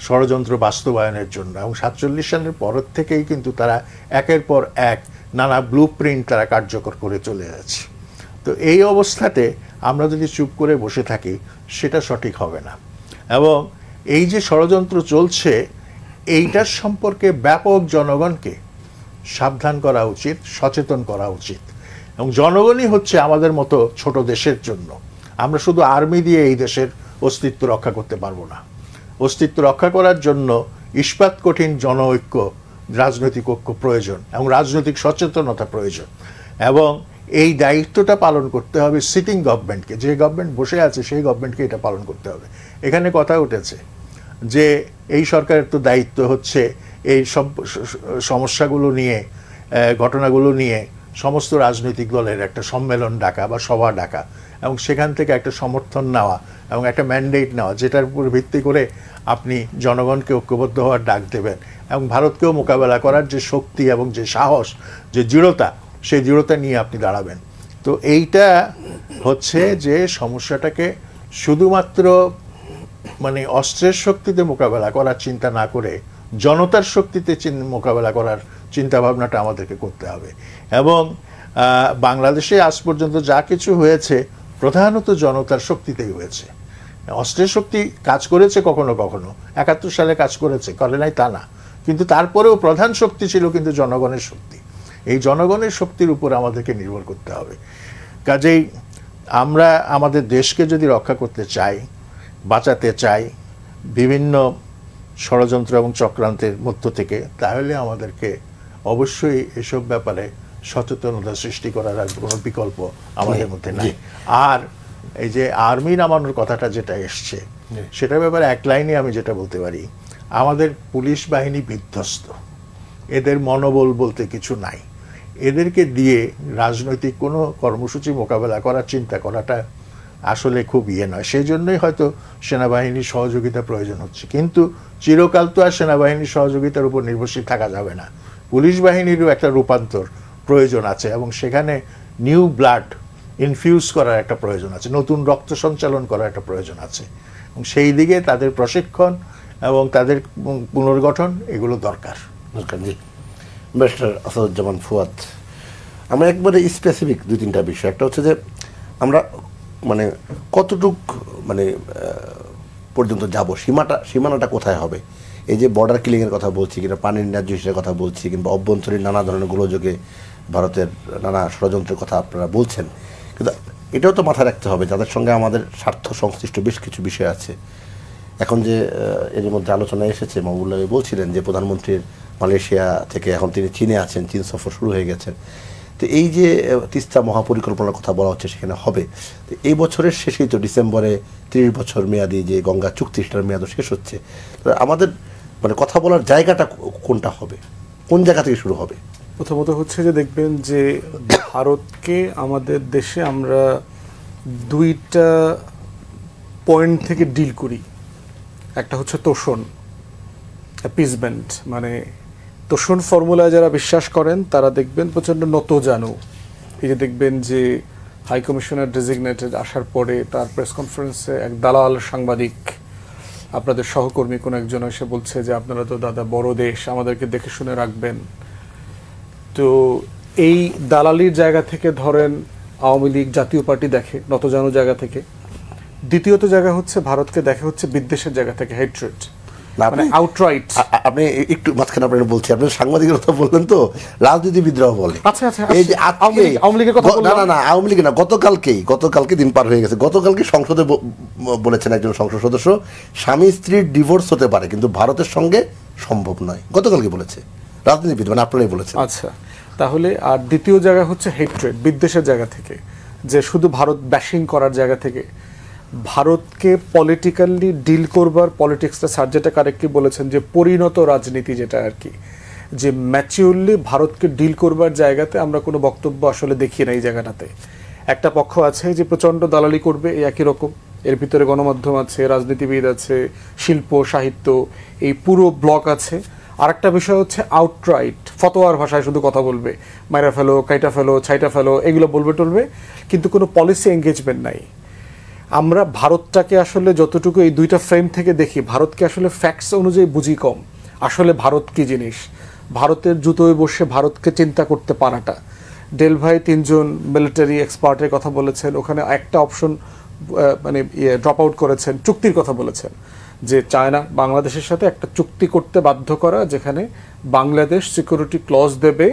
ষড়যন্ত্র বাস্তবায়নের জন্য, এবং 47 সালের পরের থেকেই কিন্তু তারা একের পর এক নানা ব্লু প্রিন্ট তারা কার্যকর করে চলে যাচ্ছে। তো এই অবস্থাতে আমরা যদি চুপ করে বসে থাকি সেটা সঠিক হবে না, এবং এই যে ষড়যন্ত্র চলছে এইটার সম্পর্কে ব্যাপক জনগণকে সাবধান করা উচিত, সচেতন করা উচিত। এবং জনগণই হচ্ছে আমাদের মতো ছোট দেশের জন্য, আমরা শুধু আর্মি দিয়ে এই দেশের অস্তিত্ব রক্ষা করতে পারবো না। অস্তিত্ব রক্ষা করার জন্য ইস্পাত কঠিন জনঐক্য, রাজনৈতিক ঐক্য প্রয়োজন, এবং রাজনৈতিক সচেতনতা প্রয়োজন। এবং এই দায়িত্বটা পালন করতে হবে সিটিং গভর্নমেন্টকে, যে গভর্নমেন্ট বসে আছে সেই গভর্নমেন্টকে এটা পালন করতে হবে। এখানে কথা উঠেছে যে এই সরকারের তো দায়িত্ব হচ্ছে এই সব সমস্যাগুলো নিয়ে, ঘটনাগুলো নিয়ে সমস্ত রাজনৈতিক দলের একটা সম্মেলন ডাকা বা সভা ডাকা, এবং সেখান থেকে একটা সমর্থন নেওয়া এবং একটা ম্যান্ডেট নেওয়া, যেটার উপর ভিত্তি করে আপনি জনগণকে ঐক্যবদ্ধ হওয়ার ডাক দেবেন, এবং ভারতকেও মোকাবেলা করার যে শক্তি এবং যে সাহস, যে দৃঢ়তা, সেই দৃঢ়তা নিয়ে আপনি দাঁড়াবেন। তো এইটা হচ্ছে যে সমস্যাটাকে শুধুমাত্র মানে অস্ত্রের শক্তিতে মোকাবেলা করার চিন্তা না করে জনতার শক্তিতে মোকাবেলা করার চিন্তা ভাবনাটা আমাদেরকে করতে হবে। এবং বাংলাদেশে আজ পর্যন্ত যা কিছু হয়েছে প্রধানত জনতার শক্তিতেই হয়েছে। অস্ত্রের শক্তি কাজ করেছে কখনো কখনো, 71 সালে কাজ করেছে, করে নাই তা না, কিন্তু তারপরেও প্রধান শক্তি ছিল কিন্তু জনগণের শক্তি। এই জনগণের শক্তির উপর আমাদেরকে নির্ভর করতে হবে। কাজেই আমরা আমাদের দেশকে যদি রক্ষা করতে চাই, বাঁচাতে চাই বিভিন্ন ষড়যন্ত্র এবং চক্রান্তের মধ্য থেকে, তাহলে আমাদেরকে অবশ্যই এসব ব্যাপারে সচেতনতা সৃষ্টি করার আর কোনো বিকল্প আমাদের মধ্যে নাই। আর এই যে আর্মি নামানোর কথাটা যেটা এসছে, সেটার ব্যাপারে এক লাইনে আমি যেটা বলতে পারি, আমাদের পুলিশ বাহিনী বিধ্বস্ত, এদের মনোবল বলতে কিছু নাই। এদেরকে দিয়ে রাজনৈতিক কোনো কর্মসূচি মোকাবেলা করার চিন্তা করাটা আসলে খুব নয়। সেই জন্যই হয়তো সেনাবাহিনীর সহযোগিতা প্রয়োজন হচ্ছে, কিন্তু চিরকাল তো আর সেনাবাহিনীর সহযোগিতার উপর নির্ভরশীল থাকা যাবে না। পুলিশ বাহিনীরও একটা রূপান্তর প্রয়োজন আছে, এবং সেখানে নিউ ব্লাড ইনফিউজ করার একটা প্রয়োজন আছে, নতুন রক্ত সঞ্চালন করার একটা প্রয়োজন আছে, এবং সেই দিকে তাদের প্রশিক্ষণ এবং তাদের পুনর্গঠন এগুলো দরকার। জি, ব্যারিস্টার আসাদুজ্জামান ফুয়াদ, আমরা একবারে স্পেসিফিক 2-3টা বিষয়। একটা হচ্ছে যে আমরা মানে কতটুক মানে পর্যন্ত যাব, সীমানাটা কোথায় হবে? এই যে বর্ডার কিলিংয়ের কথা বলছি, কিংবা পানির ন্যায্য হিসেবে কথা বলছি, কিংবা অভ্যন্তরীণ নানা ধরনের গোলযোগে ভারতের নানা ষড়যন্ত্রের কথা আপনারা বলছেন, কিন্তু এটাও তো মাথায় রাখতে হবে যাদের সঙ্গে আমাদের স্বার্থ সংশ্লিষ্ট বেশ কিছু বিষয় আছে। এখন যে এর মধ্যে আলোচনায় এসেছে, মাহবুবুল্লাহ বলছিলেন যে প্রধানমন্ত্রীর মালয়েশিয়া থেকে এখন তিনি চীনে আছেন, চীন সফর শুরু হয়ে গেছেন। তো এই যে তিস্তা মহাপরিকল্পনার কথা বলা হচ্ছে সেখানে হবে, তো এই বছরের শেষেই তো ডিসেম্বরে 30 বছর মেয়াদি যে গঙ্গা চুক্তি, সেটার মেয়াদও শেষ হচ্ছে। তো আমাদের মানে কথা বলার জায়গাটা কোনটা হবে, কোন জায়গা থেকে শুরু হবে? প্রথমত হচ্ছে যে দেখবেন যে ভারতকে আমাদের দেশে আমরা 2টা পয়েন্ট থেকে ডিল করি। একটা হচ্ছে তোষণ, অ্যাপিসমেন্ট, মানে তোষণ ফর্মুলায় যারা বিশ্বাস করেন তারা দেখবেন প্রচণ্ড নত জানু। এই যে দেখবেন যে হাই কমিশনার ডেজিগনেটেড আসার পরে তার প্রেস কনফারেন্সে এক দালাল সাংবাদিক, আপনাদের সহকর্মী কোনো একজন এসে বলছে যে আপনারা তো দাদা বড় দেশ, আমাদেরকে দেখে শুনে রাখবেন। তো এই দালালির জায়গা থেকে ধরেন আওয়ামী লীগ জাতীয় পার্টি দেখে নতজানু জায়গা থেকে। দ্বিতীয়ত জায়গা হচ্ছে ভারতকে দেখে হচ্ছে বিদ্বেষের জায়গা থেকে, হেট্রেড। না, মানে আপনি- আউটরাইট। আপনি একটু মাঝখানে আপনাকে বলছি, আপনি সাংবাদিকের কথা বললেন তো, রাজনীতিবিদরা বলে আচ্ছা, আচ্ছা, এই যে আচ্ছা, আওয়ামী লীগের কথা না বললাম। না না, আওয়ামী লীগ না, গতকালকে দিন পার হয়ে গেছে, গতকালকে সংসদে বলেছেন একজন সংসদ সদস্য, স্বামী স্ত্রীর ডিভোর্স হতে পারে কিন্তু ভারতের সঙ্গে সম্ভব নয়, গতকালকে বলেছে রাজনীতিবিদ, মানে আপনারাই বলেছেন। আচ্ছা, তাহলে আর দ্বিতীয় জায়গা হচ্ছে হেট্রেড, বিদ্বেষের জায়গা থেকে, যে শুধু ভারত ব্যাশিং করার জায়গা থেকে। ভারতকে পলিটিক্যালি ডিল করবার, পলিটিক্সটা স্যার যেটা কারেক্টলি বলেছেন যে পরিণত রাজনীতি, যেটা আর কি, যে ম্যাচিউরলি ভারতকে ডিল করবার জায়গাতে আমরা কোনো বক্তব্য আসলে দেখি না এই জায়গাটাতে। একটা পক্ষ আছে যে প্রচণ্ড দালালি করবে, এই একই রকম, এর ভিতরে গণমাধ্যম আছে, রাজনীতিবিদ আছে, শিল্প সাহিত্য, এই পুরো ব্লক আছে। আরেকটা বিষয় হচ্ছে আউটরাইট ফতোয়ার ভাষায় শুধু কথা বলবে, মাইরা ফেলো, কাইটা ফেলো, ছাইটা ফেলো, এগুলো বলবে টলবে, কিন্তু কোনো পলিসি এঙ্গেজমেন্ট নাই। আমরা ভারতটাকে আসলে যতটুকু এই দুইটা ফ্রেম থেকে দেখি, ভারতকে আসলে ফ্যাক্টস অনুযায়ী বুঝি কম। আসলে ভারত কি জিনিস, ভারতের জুতোয় বসে ভারতকে চিন্তা করতে পারাটা। ডেল ভাই 3জন মিলিটারি এক্সপার্টের কথা বলেছেন, ওখানে একটা অপশন মানে ড্রপ আউট করেছেন, চুক্তির কথা বলেছেন, যে চায়না বাংলাদেশের সাথে একটা চুক্তি করতে বাধ্য করা, যেখানে বাংলাদেশ সিকিউরিটি ক্লজ দেবে,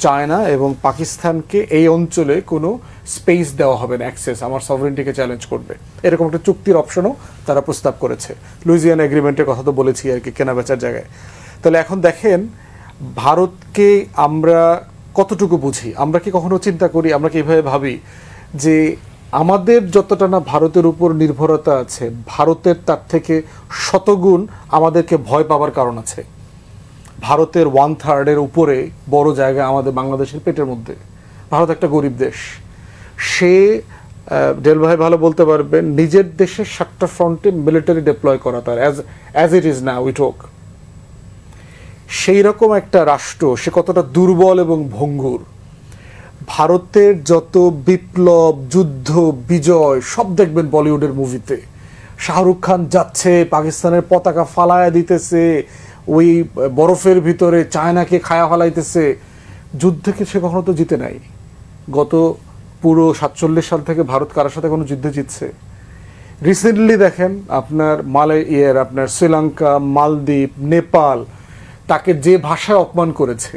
চায়না এবং পাকিস্তানকে এই অঞ্চলে কোনো স্পেস দেওয়া হবে না, অ্যাক্সেস, আমার সভারেন্টিকে চ্যালেঞ্জ করবে, এরকম একটা চুক্তির অপশনও তারা প্রস্তাব করেছে। লুইজিয়ানা এগ্রিমেন্টের কথা তো বলেছি আর কি, কেনা বেচার জায়গায়। তাহলে এখন দেখেন ভারতকে আমরা কতটুকু বুঝি, আমরা কি কখনো চিন্তা করি, আমরা কি এইভাবে ভাবি যে আমাদের যতটা না ভারতের উপর নির্ভরতা আছে, ভারতের তার থেকে শতগুণ আমাদেরকে ভয় পাওয়ার কারণ আছে। ভারতের 1/3 উপরে বড় জায়গা আমাদের বাংলাদেশের পেটের মধ্যে। ভারত একটা গরিব দেশ, সে ডেল ভাই ভালো বলতে পারবেন, নিজের দেশের 7টা ফ্রন্টে মিলিটারি ডিপ্লয় করা তার as it is now we talk. সেই রকম একটা রাষ্ট্র, সে কতটা দুর্বল এবং ভঙ্গুর। ভারতের যত বিপ্লব, যুদ্ধ, বিজয় সব দেখবেন বলিউডের মুভিতে। শাহরুখ খান যাচ্ছে, পাকিস্তানের পতাকা ফালায়া দিতেছে, ওই বরফের ভিতরে চায়নাকে খায়া ফালাইতেছে। যুদ্ধকে সে কখনো তো জিতে নাই। গত পুরো 47 সাল থেকে ভারত কারোর সাথে কোনো যুদ্ধে জিতছে? রিসেন্টলি দেখেন আপনার আপনার শ্রীলঙ্কা, মালদ্বীপ, নেপাল, তাকে যে ভাষায় অপমান করেছে,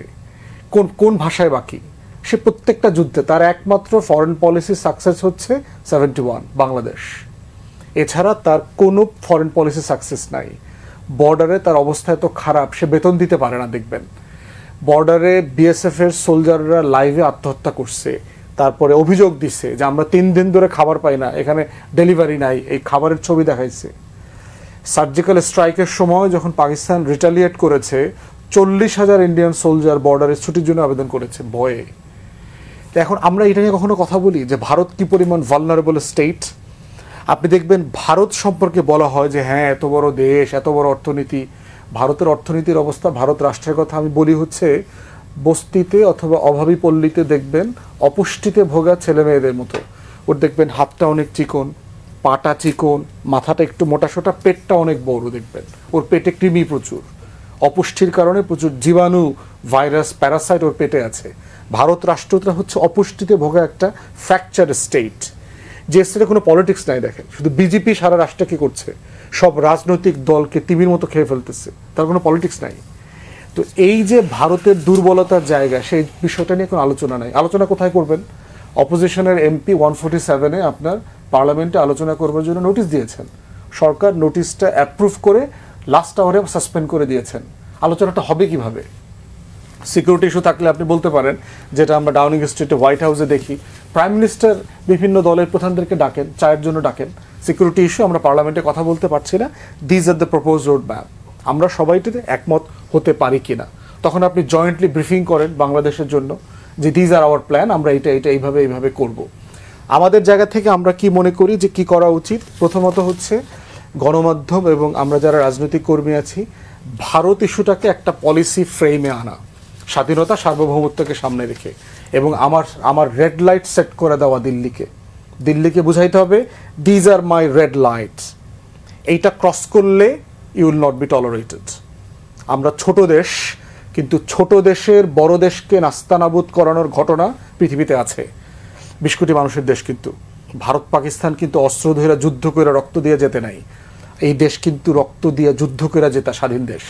কোন কোন ভাষায় বাকি, সে প্রত্যেকটা যুদ্ধে তার একমাত্র ফরেন পলিসি সাকসেস হচ্ছে 71 বাংলাদেশ। এছাড়া তার কোনো ফরেন পলিসি সাকসেস নাই। বর্ডারে তার অবস্থা এত খারাপ, সে বেতন দিতে পারে না। দেখবেন বর্ডারে বিএসএফ এর সোলজাররা লাইভে আত্মহত্যা করছে, তারপরে অভিযোগ দিচ্ছে যে আমরা 3 দিন ধরে খাবার পাই না, এখানে ডেলিভারি নাই, এই খাবারের ছবি দেখাইছে। সার্জিক্যাল স্ট্রাইকের সময় যখন পাকিস্তান রিটালিয়েট করেছে, 40,000 ইন্ডিয়ান সোলজার বর্ডারে ছুটির জন্য আবেদন করেছে ভয়ে। তো এখন আমরা এটা নিয়ে কখনো কথা বলি যে ভারত কি পরিমাণ ভালনারেবল স্টেট? আপনি দেখবেন ভারত সম্পর্কে বলা হয় যে হ্যাঁ এত বড় দেশ, এত বড় অর্থনীতি। ভারতের অর্থনীতির অবস্থা, ভারত রাষ্ট্রের কথা আমি বলি হচ্ছে বস্তিতে অথবা অভাবী পল্লীতে দেখবেন অপুষ্টিতে ভোগা ছেলে মেয়েদের মতো। ওর দেখবেন হাতটা অনেক চিকন, পাটা চিকন, মাথাটা একটু মোটাসোটা, পেটটা অনেক বড়। দেখবেন ওর পেটে কৃমি প্রচুর, অপুষ্টির কারণে প্রচুর জীবাণু, ভাইরাস, প্যারাসাইট ওর পেটে আছে। ভারত রাষ্ট্রটা হচ্ছে অপুষ্টিতে ভোগা একটা ফ্র্যাকচার স্টেট, যে স্টেটে কোনো পলিটিক্স নাই। দেখেন শুধু বিজেপি সারা রাষ্ট্রে কি করছে, সব রাজনৈতিক দলকে তিমির মতো খেয়ে ফেলতেছে, তার কোনো পলিটিক্স নাই। তো এই যে ভারতের দুর্বলতার জায়গা, সেই বিষয়টা নিয়ে কোনো আলোচনা নাই। আলোচনা কোথায় করবেন? অপোজিশনের এমপি 147-এ আপনার পার্লামেন্টে আলোচনা করবার জন্য নোটিশ দিয়েছেন, সরকার নোটিশটা অ্যাপ্রুভ করে লাস্ট আওয়ারে সাসপেন্ড করে দিয়েছেন। আলোচনাটা হবে কিভাবে? সিকিউরিটি ইস্যু থাকলে আপনি বলতে পারেন, যেটা আমরা ডাউনিং স্ট্রিটে হোয়াইট হাউসে দেখি, প্রাইম মিনিস্টার বিভিন্ন দলের প্রধানদেরকে ডাকেন, চায়ের জন্য ডাকেন। সিকিউরিটি ইস্যু, আমরা পার্লামেন্টে কথা বলতে পারছি না, these are the propose road map, আমরা সবাইটিতে একমত হতে পারি কিনা। তখন আপনি জয়েন্টলি ব্রিফিং করেন বাংলাদেশের জন্য যে দিজ আর আওয়ার প্ল্যান, আমরা এটা এইভাবে করব। আমাদের জায়গা থেকে আমরা কি মনে করি যে কি করা উচিত? প্রথমত হচ্ছে গণমাধ্যম এবং আমরা যারা রাজনৈতিক কর্মী আছি, ভারত ইস্যুটাকে একটা পলিসি ফ্রেমে আনা, স্বাধীনতা সার্বভৌমত্বকে সামনে রেখে, এবং আমার রেড লাইট সেট করে দেওয়া দিল্লিকে বুঝাইতে হবে these are my red lights. এইটা ক্রস করলে you will not be tolerated. আমরা ছোট দেশ, কিন্তু ছোট দেশের বড় দেশকে নাস্তানাবুদ করানোর ঘটনা পৃথিবীতে আছে। 20 কোটি মানুষের দেশ, কিন্তু ভারত পাকিস্তান কিন্তু অস্ত্র ধরে যুদ্ধ করে রক্ত দিয়ে যেতে নাই। এই দেশ কিন্তু রক্ত দিয়ে যুদ্ধ করে জেতা স্বাধীন দেশ।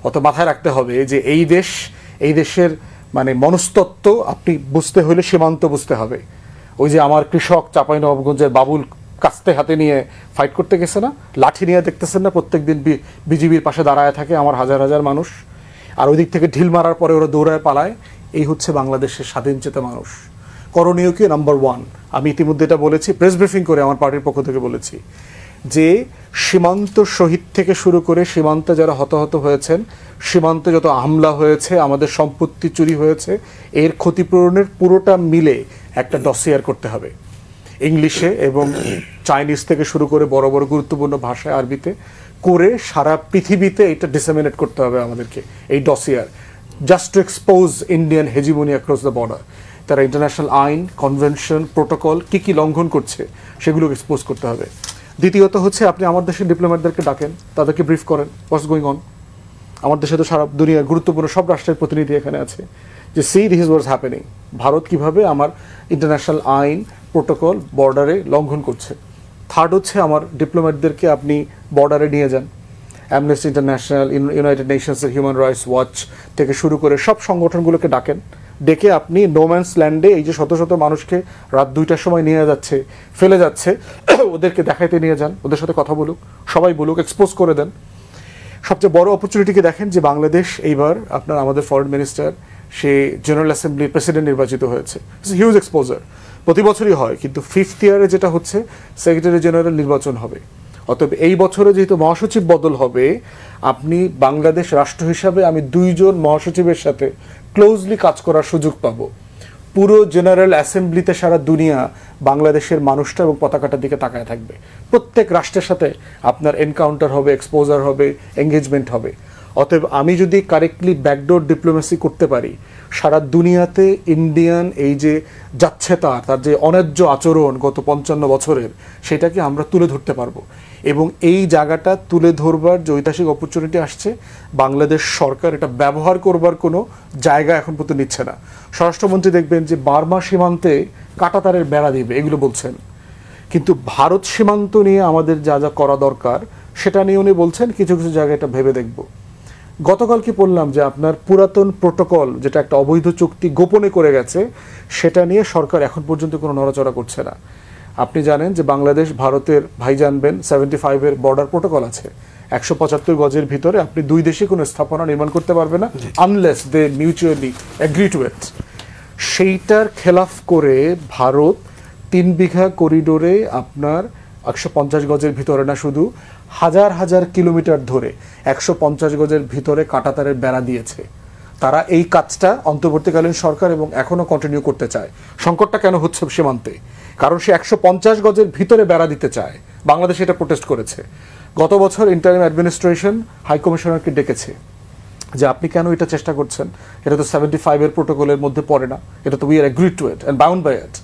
অত মাথায় রাখতে হবে যে এই দেশের মানে মনস্তত্ত্ব আপনি বুঝতে হলে সীমান্ত বুঝতে হবে। ওই যে আমার কৃষক চাঁপাইনবাবগঞ্জের বাবুল কাস্তে হাতে নিয়ে ফাইট করতে গেছে না, লাঠি নিয়ে দেখতেছেন না প্রত্যেকদিন বিজিবির পাশে দাঁড়ায় থাকে আমার হাজার হাজার মানুষ, আর ওই দিক থেকে ঢিল মারার পরে ওরা দৌড়ায় পালায়। এই হচ্ছে বাংলাদেশের স্বাধীন চেতা মানুষ। করণীয় কি? নাম্বার 1, আমি ইতিমধ্যে এটা বলেছি, প্রেস ব্রিফিং করে আমার পার্টির পক্ষ থেকে বলেছি যে সীমান্ত শহীদ থেকে শুরু করে সীমান্তে যারা হতাহত হয়েছেন, সীমান্তে যত হামলা হয়েছে, আমাদের সম্পত্তি চুরি হয়েছে, এর ক্ষতিপূরণের পুরোটা মিলে একটা ডসিয়ার করতে হবে ইংলিশে এবং চাইনিজ থেকে শুরু করে বড় বড় গুরুত্বপূর্ণ ভাষায় আরবিতে করে সারা পৃথিবীতে এটা ডিসেমিনেট করতে হবে আমাদেরকে, এই dossier, just two expose Indian hegemony across the border. তারা ইন্টারন্যাশনাল আইন, কনভেনশন, প্রোটোকল কি লঙ্ঘন করছে সেগুলো এক্সপোজ করতে হবে। দ্বিতীয়ত হচ্ছে আপনি আমার দেশের ডিপ্লোম্যাটদেরকে ডাকেন, তাদেরকে ব্রিফ করেন হোয়াটস গোয়িং অন। আমার দেশে তো সারা দুনিয়ার গুরুত্বপূর্ণ সব রাষ্ট্রের প্রতিনিধি এখানে আছে, যে C this is what's happening, Bharat কিভাবে আমার ইন্টারন্যাশনাল আইন, প্রোটোকল বর্ডারে লঙ্ঘন করছে। থার্ড হচ্ছে আমার ডিপ্লোম্যাটদেরকে আপনি বর্ডারে নিয়ে যান, অ্যামনেস্টি ইন্টারন্যাশনাল, ইউনাইটেড নেশনসের হিউম্যান রাইটস ওয়াচ থেকে শুরু করে সব সংগঠনগুলোকে ডাকেন, ডেকে আপনি নোম্যান্স ল্যান্ডে এই যে শত শত মানুষকে রাত 2টার সময় নিয়ে যাচ্ছে, ফেলে যাচ্ছে, ওদেরকে দেখাইতে নিয়ে যান, ওদের সাথে কথা বলুক, সবাই বলুক, এক্সপোজ করে দেন। সবচেয়ে বড় অপরচুনিটিকে দেখেন যে বাংলাদেশ এইবার আপনার আমাদের ফরেন মিনিস্টার সে জেনারেল অ্যাসেম্বলির প্রেসিডেন্ট নির্বাচিত হয়েছে, হিউজ এক্সপোজার, প্রতি বছরই হয়, কিন্তু 5th ইয়ারে যেটা হচ্ছে সেক্রেটারি জেনারেল নির্বাচন হবে। অতএব এই বছরে যেহেতু মহাসচিব বদল হবে, আপনি বাংলাদেশ রাষ্ট্র হিসাবে আমি 2 জন মহাসচিবের সাথে ক্লোজলি কাজ করার সুযোগ পাবো। পুরো জেনারেল অ্যাসেম্বলিতে সারা দুনিয়া বাংলাদেশের মানুষটা এবং পতাকাটার দিকে তাকায় থাকবে। প্রত্যেক রাষ্ট্রের সাথে আপনার এনকাউন্টার হবে, এক্সপোজার হবে, এঙ্গেজমেন্ট হবে। অতএব আমি যদি কারেক্টলি ব্যাকডোর ডিপ্লোমেসি করতে পারি, সারা দুনিয়াতে ইন্ডিয়ান এই যে যাচ্ছে তার যে অন্যায্য আচরণ গত 55 বছরের, সেটাকে আমরা তুলে ধরতে পারবো। এবং এই জায়গাটা তুলে ধরবার যে ঐতিহাসিক অপরচুনিটি আসছে, বাংলাদেশ সরকার এটা ব্যবহার করবার কোনো জায়গা এখন পর্যন্ত নিচ্ছে না। স্বরাষ্ট্রমন্ত্রী দেখবেন যে বার্মা সীমান্তে কাঁটাতারের বেড়া দিবে এগুলো বলছেন, কিন্তু ভারত সীমান্ত নিয়ে আমাদের যা যা করা দরকার সেটা নিয়ে উনি বলছেন কিছু কিছু জায়গায় এটা ভেবে দেখব। গতকাল কি বললাম যে আপনার পুরাতন প্রোটোকল যেটা একটা অবৈধ চুক্তি গোপনে করে গেছে, সেটা নিয়ে সরকার এখন পর্যন্ত কোনো নড়াচড়া করছে না। আপনি জানেন যে বাংলাদেশ ভারতের ভাই জানবেন 75-এর বর্ডার প্রোটোকল আছে, 175 গজের ভিতরে আপনি 2 দেশে কোনো স্থাপনা নির্মাণ করতে পারবে না unless they mutually agree to it. সেইটার খেলাফ করে ভারত 3 বিঘা করিডোরে আপনার 150 গজের ভিতরে না, শুধু হাজার হাজার কিলোমিটার ধরে 150 গজের ভিতরে কাঁটাতারের বেড়া দিয়েছে। তারা এই কাজটা অন্তর্বর্তীকালীন সরকার এবং এখনও কন্টিনিউ করতে চায়। সংকটটা কেন হচ্ছে সীমান্তে? কারণ সে 150 গজের ভিতরে বেড়া দিতে চায়। বাংলাদেশ এটা প্রোটেস্ট করেছে। গত বছর ইন্টারিম অ্যাডমিনিস্ট্রেশন হাই কমিশনারকে ডেকেছে যে আপনি কেন এটা চেষ্টা করছেন, এটা তো 75-এর প্রোটোকলের মধ্যে পড়ে না, এটা তো we are agreed to it and bound by it.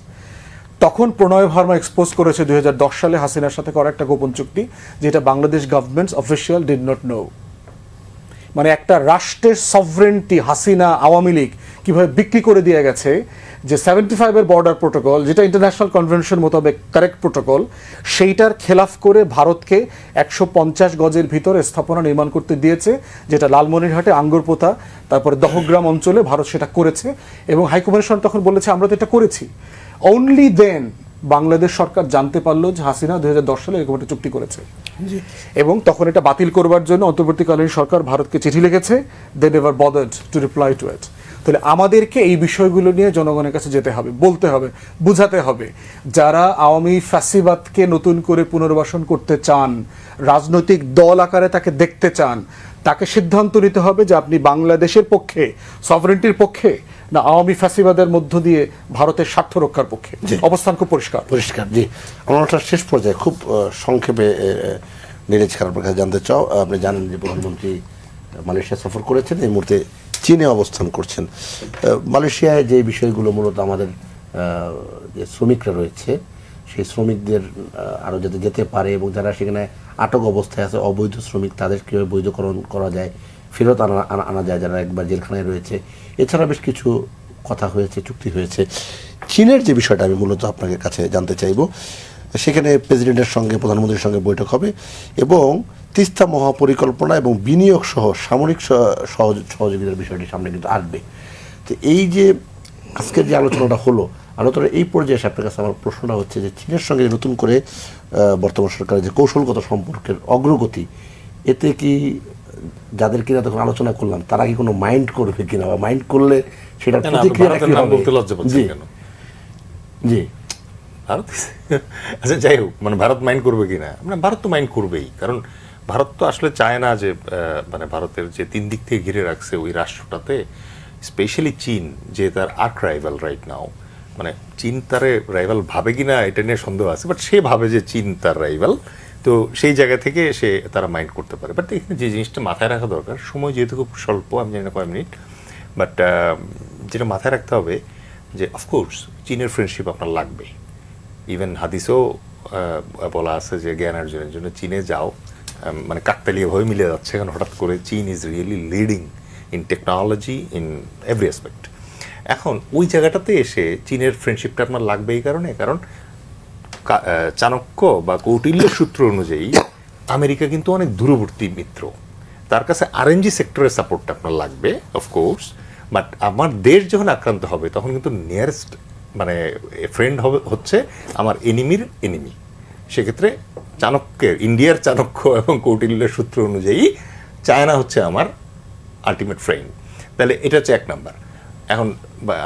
তখন প্রণয় ভার্মা এক্সপোজ করেছে 2010 সালে হাসিনার সাথে করা একটা গোপন চুক্তি, যেটা Bangladesh government's official did not know. মানে একটা রাষ্ট্রের সভরেন্টি হাসিনা আওয়ামী লীগ কীভাবে বিক্রি করে দিয়ে গেছে, যে 75-এর বর্ডার প্রোটোকল যেটা ইন্টারন্যাশনাল কনভেনশন মোতাবেক কারেক্ট প্রোটোকল, সেইটার খেলাফ করে ভারতকে 150 গজের ভিতরে স্থাপনা নির্মাণ করতে দিয়েছে, যেটা লালমনিরহাটে আঙ্গুরপোতা তারপরে দহগ্রাম অঞ্চলে ভারত সেটা করেছে। এবং হাইকমিশন তখন বলেছে আমরা তো এটা করেছি। অনলি দেন বাংলাদেশ সরকার জানতে পারলো যে হাসিনা 2010 সালে এরকম একটা চুক্তি করেছে, এবং তখন এটা বাতিল করবার জন্য অন্তর্বর্তীকালীন সরকার ভারতকে চিঠি লিখেছে। They never bothered to reply to it. তাহলে আমাদেরকে এই বিষয়গুলো নিয়ে জনগণের কাছে যেতে হবে, বলতে হবে, বুঝাতে হবে। যারা আওয়ামী ফ্যাসিবাদকে নতুন করে পুনর্বাসন করতে চান, রাজনৈতিক দল আকারে তাকে দেখতে চান, তাকে সিদ্ধান্ত নিতে হবে যে আপনি বাংলাদেশের পক্ষে, সভরেন্টির পক্ষে, না আওয়ামী ফ্যাসিবাদের মধ্য দিয়ে ভারতের স্বার্থ রক্ষার পক্ষে। অবস্থান খুব পরিষ্কার। জি, আমরা শেষ পর্যায়ে খুব সংক্ষেপে নীরজ খান আপনার কাছে জানতে চাও। আপনি জানেন যে প্রধানমন্ত্রী মালয়েশিয়া সফর করেছেন, এই মুহূর্তে চীনে অবস্থান করছেন। মালয়েশিয়ায় যে বিষয়গুলো মূলত আমাদের যে শ্রমিকরা রয়েছে, সেই শ্রমিকদের আরও যাতে যেতে পারে এবং যারা সেখানে আটক অবস্থায় আছে অবৈধ শ্রমিক, তাদের কীভাবে বৈধকরণ করা যায়, ফেরত আনা যায় যারা একবার জেলখানায় রয়েছে, এছাড়া বেশ কিছু কথা হয়েছে, চুক্তি হয়েছে। চীনের যে বিষয়টা আমি মূলত আপনাদের কাছে জানতে চাইব, সেখানে প্রেসিডেন্টের সঙ্গে প্রধানমন্ত্রীর সঙ্গে বৈঠক হবে এবং তিস্তা মহাপরিকল্পনা এবং বিনিয়োগ সহ সামরিক সহযোগিতার বিষয়টি সামনে কিন্তু আসবে। তো এই যে আজকের যে আলোচনাটা হলো, আলোচনার এই পর্যায়ে এসে আপনার কাছে আমার প্রশ্নটা হচ্ছে যে চীনের সঙ্গে নতুন করে বর্তমান সরকারের যে কৌশলগত সম্পর্কের অগ্রগতি, এতে কি যাদের কিনা তখন আলোচনা করলাম তারা কি কোনো মাইন্ড করবে কিনা, বা মাইন্ড করলে সেটা প্রতিক্রিয়া কি হবে? বলতে লজ্জা পাচ্ছেন জি কেন? জি ভারত আচ্ছা যাই হোক, মানে ভারত মাইন্ড করবে কিনা, মানে ভারত তো মাইন্ড করবেই, কারণ ভারত তো আসলে চায় না যে মানে ভারতের যে 3 দিক থেকে ঘিরে রাখছে ওই রাষ্ট্রটাতে, স্পেশালি চীন যে তার আর্ক রাইভাল রাইট নাও, মানে চীন তারে রাইভাল ভাবে কিনা এটা নিয়ে সন্দেহ আছে, বাট সে ভাবে যে চীন তার রাইভাল, তো সেই জায়গা থেকে তারা মাইন্ড করতে পারে। বাট এখানে যে জিনিসটা মাথায় রাখা দরকার, সময় যেহেতু খুব স্বল্প, আমি জানি না কয় মিনিট, বাট যেটা মাথায় রাখতে হবে যে অফকোর্স চীনের ফ্রেন্ডশিপ আপনার লাগবে। ইভেন হাদিসেও বলা আছে যে জ্ঞান অর্জনের জন্য চীনে যাও, মানে কাকতালীয়ভাবে মিলে যাচ্ছে, কারণ হঠাৎ করে চীন is really leading in technology in every aspect. এখন ওই জায়গাটাতে এসে চীনের ফ্রেন্ডশিপটা আপনার লাগবে এই কারণে, কারণ চাণক্য বা কৌটিল্য সূত্র অনুযায়ী আমেরিকা কিন্তু অনেক দূরবর্তী মিত্র, তার কাছে আরএনজি সেক্টরের সাপোর্টটা আপনার লাগবে অফকোর্স। বাট আমার দেশ যখন আক্রান্ত হবে তখন কিন্তু নিয়ারেস্ট মানে ফ্রেন্ড হচ্ছে আমার এনিমির এনিমি। সেক্ষেত্রে চাণক্যের, ইন্ডিয়ার চাণক্য এবং কৌটিল্যের সূত্র অনুযায়ী চায়না হচ্ছে আমার আলটিমেট ফ্রেন্ড। তাহলে এটা হচ্ছে 1 নাম্বার। এখন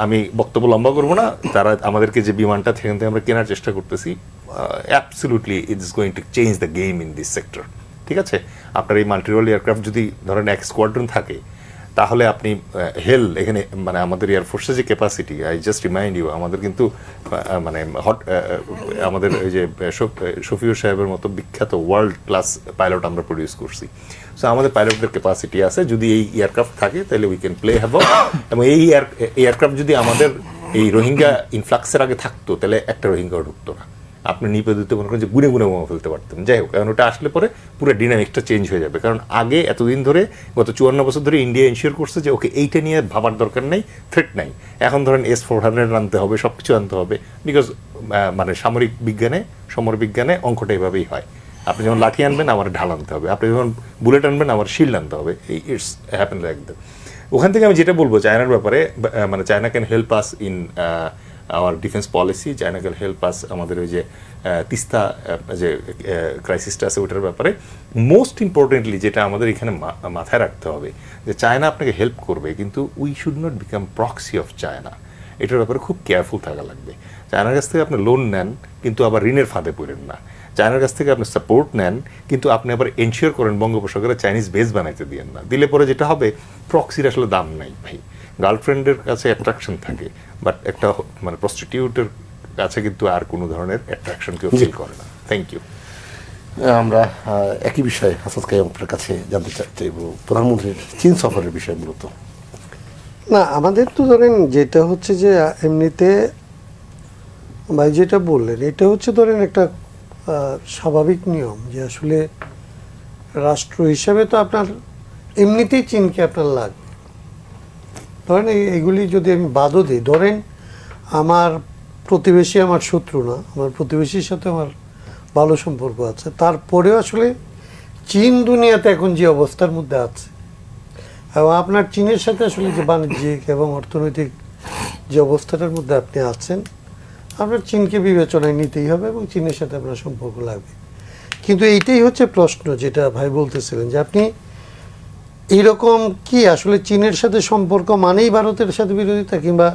আমি বক্তব্য লম্বা করবো না, তারা আমাদেরকে যে বিমানটা সেখান থেকে আমরা কেনার চেষ্টা করতেছি, absolutely it's going to change the game in this sector. ঠিক আছে, আপনার এই মাল্টিরোল এয়ারক্রাফট যদি ধরেন 1 স্কোয়াড্রন থাকে, তাহলে আপনি এখানে মানে আমাদের এয়ারফোর্সের যে capacity, I just remind you, আমাদের কিন্তু মানে আমাদের ওই যে শফিউর সাহেবের মতো বিখ্যাত ওয়ার্ল্ড ক্লাস পাইলট আমরা প্রডিউস করছি। সো আমাদের পাইলটদের ক্যাপাসিটি আছে, যদি এই এয়ারক্রাফট থাকে তাহলে উই ক্যান প্লে হ্যাভক। এবং এই এয়ারক্রাফট যদি আমাদের এই রোহিঙ্গা ইনফ্লাক্সের আগে থাকতো, তাহলে একটা রোহিঙ্গাও ঢুকতো না, আপনি নিপে মনে করেন যে গুনে গুনে বোমা ফেলতে পারতেন। যাই হোক, কারণ ওটা আসলে পরে পুরো ডিনামিকটা চেঞ্জ হয়ে যাবে, কারণ আগে এতদিন ধরে গত 54 বছর ধরে ইন্ডিয়া এনশিওর করছে যে ওকে এইটা নিয়ে ভাবার দরকার নেই, থ্রেট নাই। এখন ধরেন S-400 আনতে হবে, সব কিছু আনতে হবে, বিকজ মানে সামরিক বিজ্ঞানে, সমর বিজ্ঞানে অঙ্কটা এভাবেই হয়। আপনি যখন লাঠি আনবেন আমার ঢাল আনতে হবে, আপনি যখন বুলেট আনবেন আমার শিল্ড আনতে হবে, এই ইটস হ্যাপেন লাইক দ্যাট। ওখান থেকে আমি যেটা বলবো চায়নার ব্যাপারে, মানে China can help us in our defence policy, China can help us আমাদের ওই যে তিস্তা যে ক্রাইসিসটা আছে ওটার ব্যাপারে। মোস্ট ইম্পর্টেন্টলি যেটা আমাদের এখানে মাথায় রাখতে হবে যে চায়না আপনাকে হেল্প করবে, কিন্তু we should not become proxy of China. এটার ব্যাপারে খুব কেয়ারফুল থাকা লাগবে। চায়নার কাছ থেকে আপনি লোন নেন, কিন্তু আবার ঋণের ফাঁদে পড়েন না। চায়নার কাছ থেকে আপনি সাপোর্ট নেন, কিন্তু আপনি আবার এনশিওর করেন বঙ্গোপসাগরে চাইনিজ বেস বানাইতে দিয়েন না। দিলে পরে যেটা হবে, প্রক্সির আসলে দাম নাই ভাই। গার্লফ্রেন্ডের কাছে অ্যাট্রাকশন থাকে, বাট একটা মানে প্রস্টিটিউটের কাছে কিন্তু আর কোনো ধরনের অ্যাট্রাকশন কেউ ফিল করে না। Thank you. আমরা একই বিষয়ে হাসান কাইয়ুম আপনার কাছে জানতে চাইব, প্রধানমন্ত্রীর চীন সফরের বিষয় মূলত। না, আমাদের তো ধরেন যেটা হচ্ছে যে এমনিতে ভাই যেটা বললেন, এটা হচ্ছে ধরেন একটা স্বাভাবিক নিয়ম যে আসলে রাষ্ট্র হিসাবে তো আপনার এমনিতেই চীনকে আপনার লাগবে। ধরেন এইগুলি যদি আমি বাদও দিই, ধরেন আমার প্রতিবেশী আমার শত্রু না, আমার প্রতিবেশীর সাথে আমার ভালো সম্পর্ক আছে, তারপরেও আসলে চীন দুনিয়াতে এখন যে অবস্থার মধ্যে আছে, এবং আপনার চীনের সাথে আসলে যে বাণিজ্যিক এবং অর্থনৈতিক যে অবস্থাটার মধ্যে আপনি আছেন, আপনার চীনকে বিবেচনায় নিতেই হবে এবং চীনের সাথে আপনার সম্পর্ক লাগবে। কিন্তু এইটাই হচ্ছে প্রশ্ন যেটা ভাই বলতেছিলেন যে আপনি এইরকম কি আসলে চীনের সাথে সম্পর্ক মানেই ভারতের সাথে বিরোধিতা, কিংবা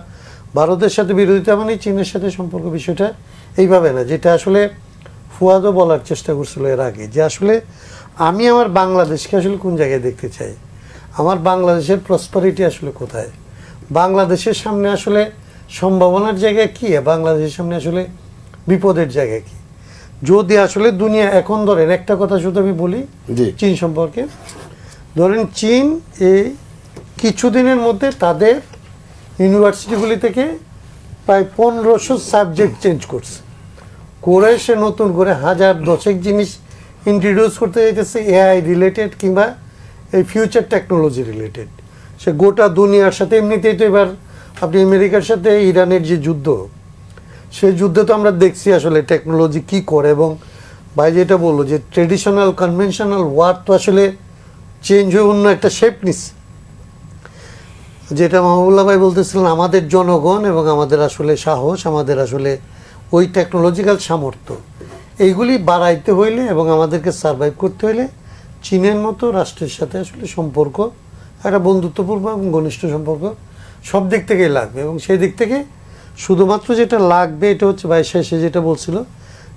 ভারতের সাথে বিরোধিতা মানেই চীনের সাথে সম্পর্ক, বিষয়টা এইভাবে না। যেটা আসলে ফুয়াদও বলার চেষ্টা করছিল এর আগে, যে আসলে আমি আমার বাংলাদেশকে আসলে কোন জায়গায় দেখতে চাই, আমার বাংলাদেশের প্রসপারিটি আসলে কোথায়, বাংলাদেশের সামনে আসলে সম্ভাবনার জায়গা কী, বাংলাদেশের সামনে আসলে বিপদের জায়গা কী। যদি আসলে দুনিয়া এখন ধরেন একটা কথা শুধু আমি বলি চীন সম্পর্কে, ধরেন চীন এই কিছুদিনের মধ্যে তাদের ইউনিভার্সিটিগুলি থেকে প্রায় 1500 সাবজেক্ট চেঞ্জ করছে, করে সে নতুন করে 1010 জিনিস ইন্ট্রোডিউস করতে চাইতেছে, এআই রিলেটেড কিংবা এই ফিউচার টেকনোলজি রিলেটেড। সে গোটা দুনিয়ার সাথে, এমনিতেই তো এবার আপনি আমেরিকার সাথে ইরানের যে যুদ্ধ, সেই যুদ্ধে তো আমরা দেখছি আসলে টেকনোলজি কি করে, এবং ভাই যেটা বললো যে ট্রেডিশনাল কনভেনশনাল ওয়ার তো আসলে চেঞ্জ হয়ে অন্য একটা শেপ নিচ্ছে। যেটা মাহবুবুল্লাহ ভাই বলতেছিলেন, আমাদের জনগণ এবং আমাদের আসলে সাহস, আমাদের আসলে ওই টেকনোলজিক্যাল সামর্থ্য, এইগুলি বাড়াইতে হইলে এবং আমাদেরকে সার্ভাইভ করতে হইলে চীনের মতো রাষ্ট্রের সাথে আসলে সম্পর্ক একটা বন্ধুত্বপূর্ণ এবং ঘনিষ্ঠ সম্পর্ক সব দিক থেকেই লাগবে। এবং সেই দিক থেকে শুধুমাত্র যেটা লাগবে এটা হচ্ছে ভাই শেষে যেটা বলছিল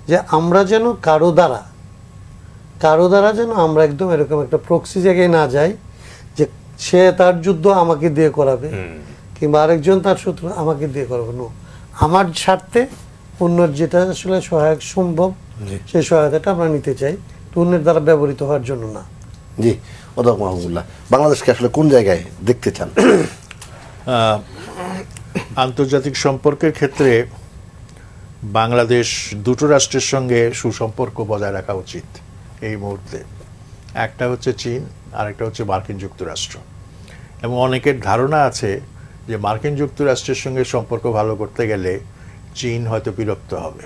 যে আমরা যেন কারো দ্বারা যেন আমরা একদম এরকম একটা প্রক্সি জায়গায় না যাই যে সে তার যুদ্ধ আমাকে দিয়ে করাবে কিংবা আরেকজন তার শত্রু আমাকে দিয়ে করাবে। নো, আমার স্বার্থে অন্যের যেটা আসলে সহায়ক সম্ভব সেই সহায়তাটা আমরা নিতে চাই, অন্যের দ্বারা ব্যবহৃত হওয়ার জন্য না। জি, অধ্যাপক মাহবুবুল্লাহ, বাংলাদেশকে আসলে কোন জায়গায় দেখতে চান? আন্তর্জাতিক সম্পর্কের ক্ষেত্রে বাংলাদেশ দুটো রাষ্ট্রের সঙ্গে সুসম্পর্ক বজায় রাখা উচিত এই মুহূর্তে। একটা হচ্ছে চীন, আরেকটা হচ্ছে মার্কিন যুক্তরাষ্ট্র। এবং অনেকের ধারণা আছে যে মার্কিন যুক্তরাষ্ট্রের সঙ্গে সম্পর্ক ভালো করতে গেলে চীন হয়তো বিরক্ত হবে।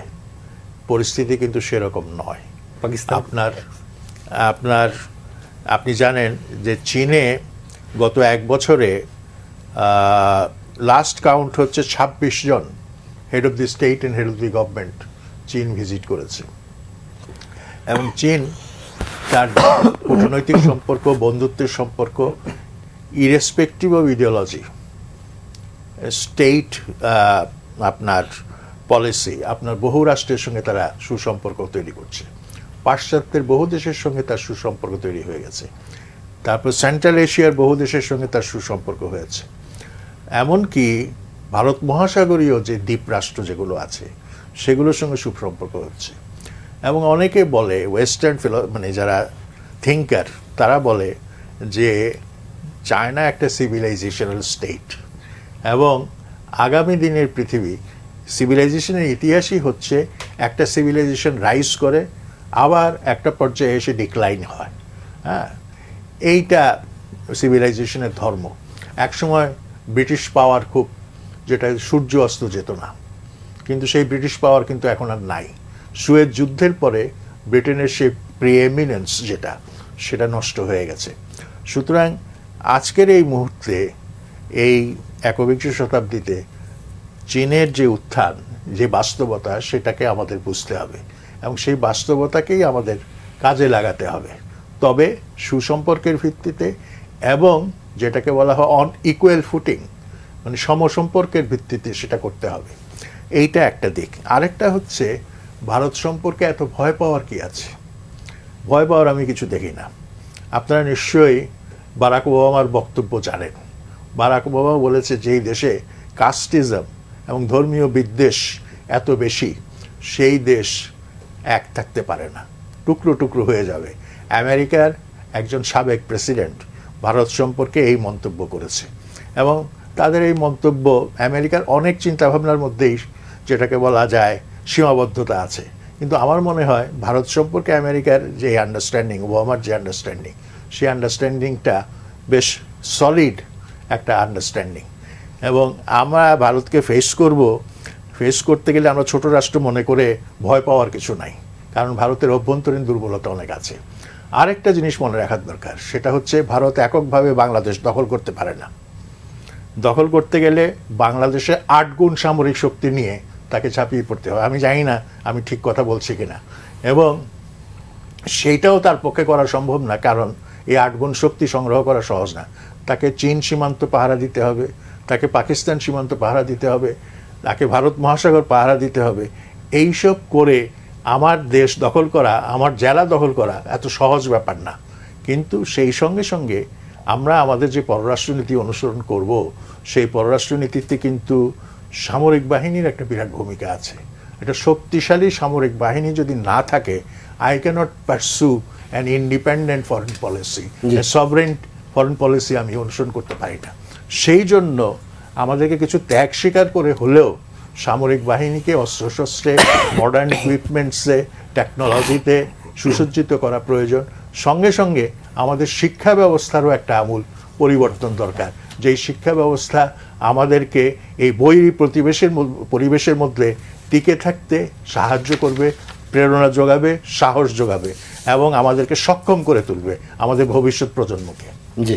পরিস্থিতি কিন্তু সেরকম নয়। পাকিস্তান আপনি জানেন যে চীনে গত এক বছরে লাস্ট কাউন্ট হচ্ছে 26 জন head of the state and head of the government চীন ভিজিট করেছে। এবং চীন তার কূটনৈতিক সম্পর্ক, বন্ধুত্বের সম্পর্ক, ইরেসপেক্টিভ অফ ইডিওলজি, স্টেট আপনার পলিসি, আপনার বহু রাষ্ট্রের সঙ্গে তারা সুসম্পর্ক তৈরি করছে। পাশ্চাত্যের বহু দেশের সঙ্গে তার সুসম্পর্ক তৈরি হয়ে গেছে। তারপর সেন্ট্রাল এশিয়ার বহু দেশের সঙ্গে তার সুসম্পর্ক হয়েছে। এমনকি ভারত মহাসাগরীয় যে দ্বীপ রাষ্ট্র যেগুলো আছে সেগুলোর সঙ্গে সুসম্পর্ক হচ্ছে। এবং অনেকে বলে, ওয়েস্টার্ন মানে যারা থিঙ্কার তারা বলে যে চায়না একটা সিভিলাইজেশনাল স্টেট, এবং আগামী দিনের পৃথিবী সিভিলাইজেশনের ইতিহাসই হচ্ছে একটা সিভিলাইজেশন রাইজ করে আবার একটা পর্যায়ে এসে ডিক্লাইন হয়। হ্যাঁ, এইটা সিভিলাইজেশনের ধর্ম। একসময় ব্রিটিশ পাওয়ার খুব, যেটা সূর্য অস্ত যেত না, কিন্তু সেই ব্রিটিশ পাওয়ার কিন্তু এখন আর নাই। সুয়েজ যুদ্ধের পরে ব্রিটেনের সেই প্রিএমিনেন্স যেটা, সেটা নষ্ট হয়ে গেছে। সুতরাং আজকের এই মুহূর্তে, এই একবিংশ শতাব্দীতে চীনের যে উত্থান, যে বাস্তবতা, সেটাকে আমাদের বুঝতে হবে এবং সেই বাস্তবতাকেই আমাদের কাজে লাগাতে হবে। তবে সুসম্পর্কের ভিত্তিতে এবং যেটাকে বলা হয় অন ইকুয়াল ফুটিং, মানে সমসম্পর্কের ভিত্তিতে সেটা করতে হবে। এইটা একটা দিক। আরেকটা হচ্ছে ভারত সম্পর্কে এত ভয় পাওয়ার কি আছে? ভয় পাওয়ার আমি কিছু দেখি না। আপনারা নিশ্চয়ই বারাক ওবামার বক্তব্য জানেন। বারাক ওবামা বলেছে যেই দেশে কাস্টিজম এবং ধর্মীয় বিদ্বেষ এত বেশি, সেই দেশ এক থাকতে পারে না, টুকরো টুকরো হয়ে যাবে। আমেরিকার একজন সাবেক প্রেসিডেন্ট ভারত সম্পর্কে এই মন্তব্য করেছে এবং তাদের এই মন্তব্য আমেরিকার অনেক চিন্তাভাবনার মধ্যেই যেটাকে বলা যায় সীমাবদ্ধতা আছে। কিন্তু আমার মনে হয় ভারত সম্পর্কে আমেরিকার যে আন্ডারস্ট্যান্ডিং, ওবামার যে আন্ডারস্ট্যান্ডিং, সেই আন্ডারস্ট্যান্ডিংটা বেশ সলিড একটা আন্ডারস্ট্যান্ডিং। এবং আমরা ভারতকে ফেস করতে গেলে আমরা ছোট রাষ্ট্র মনে করে ভয় পাওয়ার কিছু নাই, কারণ ভারতের অভ্যন্তরীণ দুর্বলতা অনেক আছে। আরেকটা জিনিস মনে রাখার দরকার, সেটা হচ্ছে ভারত এককভাবে বাংলাদেশ দখল করতে পারে না। দখল করতে গেলে বাংলাদেশে 8 গুণ সামরিক শক্তি নিয়ে তাকে ঝাঁপিয়ে পড়তে হবে। আমি জানি না আমি ঠিক কথা বলছি কিনা, এবং সেইটাও তার পক্ষে করা সম্ভব না, কারণ এই 8 গুণ শক্তি সংগ্রহ করা সহজ না। তাকে চীন সীমান্ত পাহারা দিতে হবে, তাকে পাকিস্তান সীমান্ত পাহারা দিতে হবে, তাকে ভারত মহাসাগর পাহারা দিতে হবে। এইসব করে আমার দেশ দখল করা, আমার জেলা দখল করা এত সহজ ব্যাপার না। কিন্তু সেই সঙ্গে সঙ্গে আমরা আমাদের যে পররাষ্ট্রনীতি অনুসরণ করব, সেই পররাষ্ট্রনীতিতে কিন্তু সামরিক বাহিনীর একটা বিরাট ভূমিকা আছে। একটা শক্তিশালী সামরিক বাহিনী যদি না থাকে, I cannot pursue an independent foreign policy, sovereign foreign policy আমি অনুসরণ করতে পারি না। সেই জন্য আমাদেরকে কিছু ত্যাগ স্বীকার করে হলেও সামরিক বাহিনীকে অস্ত্রশস্ত্রে, মডার্ন ইকুইপমেন্টসে, টেকনোলজিতে সুসজ্জিত করা প্রয়োজন। সঙ্গে সঙ্গে আমাদের শিক্ষা ব্যবস্থারও একটা আমূল পরিবর্তন দরকার, যেই শিক্ষা ব্যবস্থা আমাদেরকে এই বৈরী পরিবেশের মধ্যে টিকে থাকতে সাহায্য করবে, প্রেরণা যোগাবে, সাহস যোগাবে এবং আমাদেরকে সক্ষম করে তুলবে আমাদের ভবিষ্যৎ প্রজন্মকে। জি,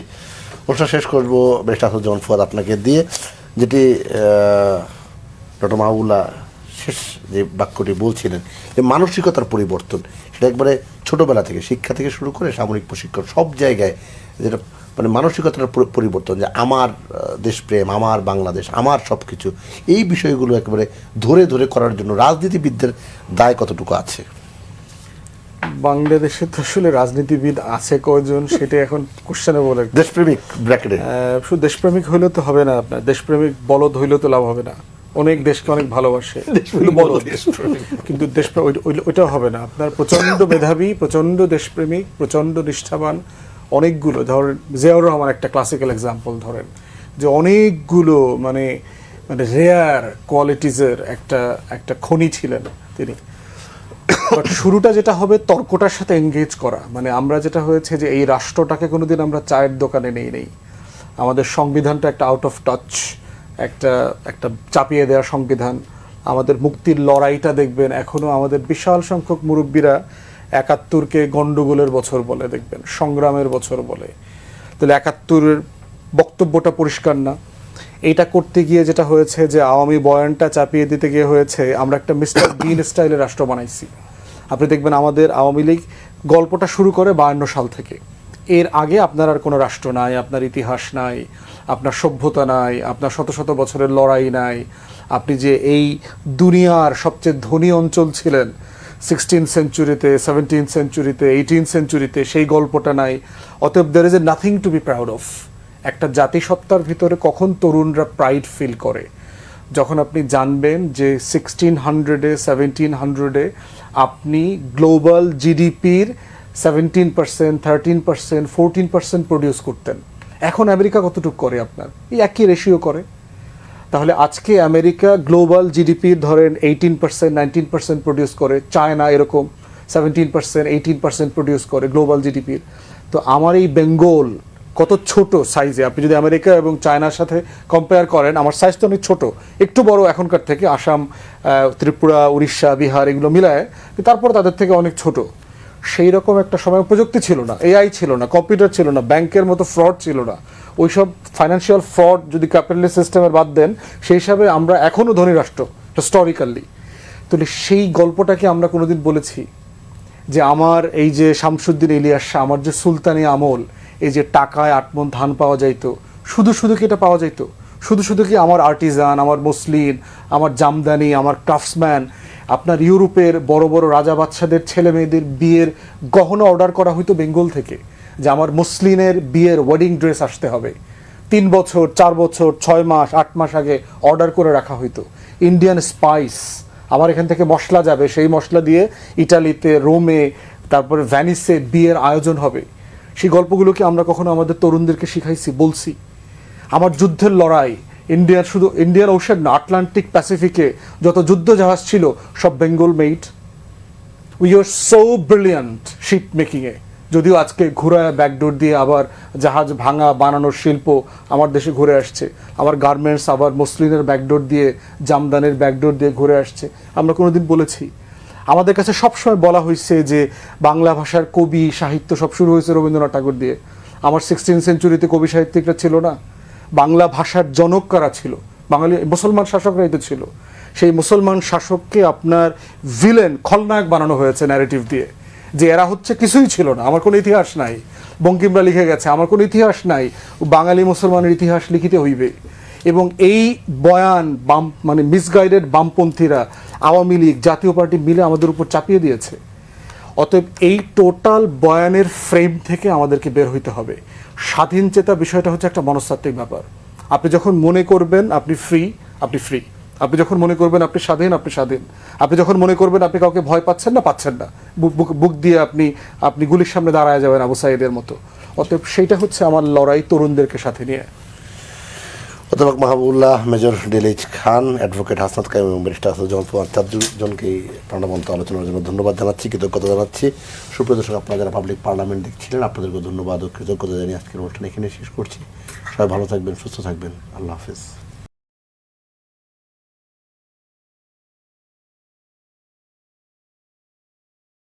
অনুষ্ঠান শেষ করবো ব্যারিস্টার আসাদুজ্জামান ফুয়াদ আপনাকে দিয়ে, যেটি ডক্টর মাহবুবুল্লাহ শেষ যে বাক্যটি বলছিলেন যে মানসিকতার পরিবর্তন, সেটা একবারে ছোটবেলা থেকে, শিক্ষা থেকে শুরু করে সামরিক প্রশিক্ষণ সব জায়গায়, যেটা মানে মানসিকতার পরিবর্তন, যে আমার দেশপ্রেম, আমার বাংলাদেশ, আমার সব কিছু, এই বিষয়গুলো একেবারে ধরে ধরে করার জন্য রাজনীতিবিদদের দায় কতটুকু আছে? বাংলাদেশে তো আসলে রাজনীতিবিদ আছে কয়জন সেটা এখন কোশ্চেনেবল। দেশপ্রেমিক ব্র্যাকেটে শুধু দেশপ্রেমিক হইলে তো হবে না, আপনার দেশপ্রেমিক বলদ হইলে তো লাভ হবে না। অনেক দেশকে অনেক ভালোবাসে কিন্তু ওইটাও হবে না। আপনার প্রচন্ড মেধাবী, প্রচন্ড দেশপ্রেমিক, প্রচন্ড নিষ্ঠাবান অনেকগুলো, ধরেন জিয়াউর রহমান একটা ক্লাসিক্যাল এক্সাম্পল, ধরেন যে অনেকগুলো মানে মানে রেয়ার কোয়ালিটিজের একটা খনি ছিলেন তিনি। বাট শুরুটা যেটা হবে তর্কটার সাথে এঙ্গেজ করা, মানে আমরা যেটা হয়েছে যে এই রাষ্ট্রটাকে কোনোদিন আমরা চায়ের দোকানে নেই, আমাদের সংবিধানটা একটা আউট অফ টাচ, একটা চাপিয়ে দেওয়া সংবিধান। আমাদের মুক্তির লড়াইটা দেখবেন এখনো আমাদের বিশাল সংখ্যক মুরব্বীরা ৭১-কে গন্ডগোলের বছর বলে, দেখবেন সংগ্রামের বছর বলে। তাহলে ৭১-এর বক্তব্যটা পরিষ্কার না। এইটা করতে গিয়ে যেটা হয়েছে যে আওয়ামী বয়ানটা চাপিয়ে দিতে গিয়ে হয়েছে আমরা একটা মিস্টার বিন স্টাইলের রাষ্ট্র বানাইছি। আপনি দেখবেন আমাদের আওয়ামী লীগ গল্পটা শুরু করে ৫২ সাল থেকে। এর আগে আপনার আর কোনো রাষ্ট্র নাই, আপনার ইতিহাস নাই, আপনার সভ্যতা নাই, আপনার শত শত বছরের লড়াই নাই। আপনি যে এই দুনিয়ার সবচেয়ে ধনী অঞ্চল ছিলেন 16th সেঞ্চুরিতে, 17th সেঞ্চুরিতে, 18th সেঞ্চুরিতে, সেই গল্পটা নাই। অতএব there is a nothing to be proud of. একটা জাতিসত্তার ভিতরে কখন তরুণরা প্রাইড ফিল করে? যখন আপনি জানবেন যে 1600-এ 1700-এ আপনি গ্লোবাল জিডিপির 17%, 13%, 14% প্রডিউস করতেন। এখন আমেরিকা কতটুকু করে? আপনার এই একই রেশিও করে। তাহলে আজকে আমেরিকা গ্লোবাল জিডিপির ধরেন 18%, 19% প্রডিউস করে, চায়না এরকম 17%, 18% প্রডিউস করে গ্লোবাল জিডিপির। তো আমার এই বেঙ্গল কত ছোট সাইজে, আপনি যদি আমেরিকা এবং চায়নার সাথে কম্পেয়ার করেন, আমার সাইজ তো অনেক ছোট, একটু বড় এখনকার থেকে, আসাম, ত্রিপুরা, উড়িষ্যা, বিহার এগুলো মিলায়, তারপর তাদের থেকে অনেক ছোট। সেই রকম একটা সময় প্রযুক্তি ছিল না, এআই ছিল না, কম্পিউটার ছিল না, ব্যাংকের মতো ফ্রড ছিল না। ওইসব ফাইন্যান্সিয়াল ফ্রড যদি ক্যাপিটালিস্ট সিস্টেমের বাদ দেন, সেই হিসাবে আমরা এখনও ধনী রাষ্ট্র হিস্টোরিক্যালি। তাহলে সেই গল্পটাকে আমরা কোনোদিন বলেছি যে আমার এই যে শামসুদ্দিন ইলিয়াস শাহ, আমার যে সুলতানি আমল, এই যে টাকায় ৮ মণ ধান পাওয়া যাইতো, শুধু কি এটা পাওয়া যাইতো? শুধু কি আমার আর্টিজান, আমার মসলিন, আমার জামদানি, আমার ক্রাফটসম্যান, আপনার ইউরোপের বড় বড় রাজা বাদশাদের ছেলে মেয়েদের বিয়ের গহনা অর্ডার করা হইতো বেঙ্গল থেকে, যে আমার মুসলিনের বিয়ের ওয়েডিং ড্রেস আসতে হবে, 3 বছর, 4 বছর, 6 মাস, 8 মাস আগে অর্ডার করে রাখা হইতো। ইন্ডিয়ান স্পাইস, আমার এখান থেকে মশলা যাবে, সেই মশলা দিয়ে ইটালিতে, রোমে, তারপরে ভ্যানিসে বিয়ের আয়োজন হবে। সেই গল্পগুলোকে আমরা কখনো আমাদের তরুণদেরকে শিখাইছি, বলছি? আমার যুদ্ধের লড়াই, শুধু ইন্ডিয়ান ওশেন না, আটলান্টিক প্যাসিফিকে যত যুদ্ধ জাহাজ ছিল সব Bengal made. We are so brilliant ship মেকিংয়ে। যদিও আজকে ঘুরায় ব্যাকডোর দিয়ে আবার জাহাজ ভাঙা বানানোর শিল্প আমার দেশে ঘুরে আসছে, আবার গার্মেন্টস আবার মসলিনের ব্যাকডোর দিয়ে, জামদানের ব্যাকডোর দিয়ে ঘুরে আসছে। আমরা কোনোদিন বলেছি? আমাদের কাছে সবসময় বলা হয়েছে যে বাংলা ভাষার কবি সাহিত্য সব শুরু হয়েছে রবীন্দ্রনাথ ঠাকুর দিয়ে। আমার 16th সেঞ্চুরিতে কবি সাহিত্যিকরা ছিল না? বাংলা ভাষার জনক কারা ছিল? বাঙালি মুসলমান শাসকরাই তো ছিল। সেই মুসলমান শাসককে আপনার ভিলেন, খলনায়ক বানানো হয়েছে ন্যারেটিভ দিয়ে, যে এরা হচ্ছে কিছুই ছিল না, আমার কোনো ইতিহাস নাই। বঙ্কিমরা লিখে গেছে আমার কোনো ইতিহাস নাই, বাঙালি মুসলমানের ইতিহাস লিখিতে হইবে। এবং এই বয়ান মানে মিসগাইডেড বামপন্থীরা, আওয়ামী লীগ, জাতীয় পার্টি মিলে আমাদের উপর চাপিয়ে দিয়েছে। অতএব এই টোটাল বয়ানের ফ্রেম থেকে আমাদেরকে বের হইতে হবে। স্বাধীন চেতা বিষয়টা হচ্ছে একটা মনস্তাত্ত্বিক ব্যাপার। আপনি যখন মনে করবেন আপনি ফ্রি, আপনি ফ্রি। আপনি যখন মনে করবেন আপনি স্বাধীন, আপনি স্বাধীন। আপনি যখন মনে করবেন আপনি কাউকে ভয় পাচ্ছেন না, পাচ্ছেন না, বুক দিয়ে আপনি গুলির সামনে দাঁড়ায় যাবেন আবু সাইদের মতো। অতএব সেইটা হচ্ছে আমার লড়াই তরুণদেরকে সাথে নিয়ে। অধ্যাপক মাহবুবুল্লাহ, মেজর ডেলিজ খান, অ্যাডভোকেট হাসনাত কাইম এবং ব্যারিস্টার আসাদুজ্জামান ফুয়াদ, চারজনকেই প্রাণবন্ত আলোচনার জন্য ধন্যবাদ জানাচ্ছি, কৃতজ্ঞতা জানাচ্ছি। সুপ্রিয় দর্শক, আপনারা যারা পাবলিক পার্লামেন্ট দেখছিলেন, আপনাদেরকে ধন্যবাদ ও কৃতজ্ঞতা জানিয়ে আজকের অনুষ্ঠান এখানে শেষ করছি। সবাই ভালো থাকবেন, সুস্থ থাকবেন। আল্লাহ হাফেজ।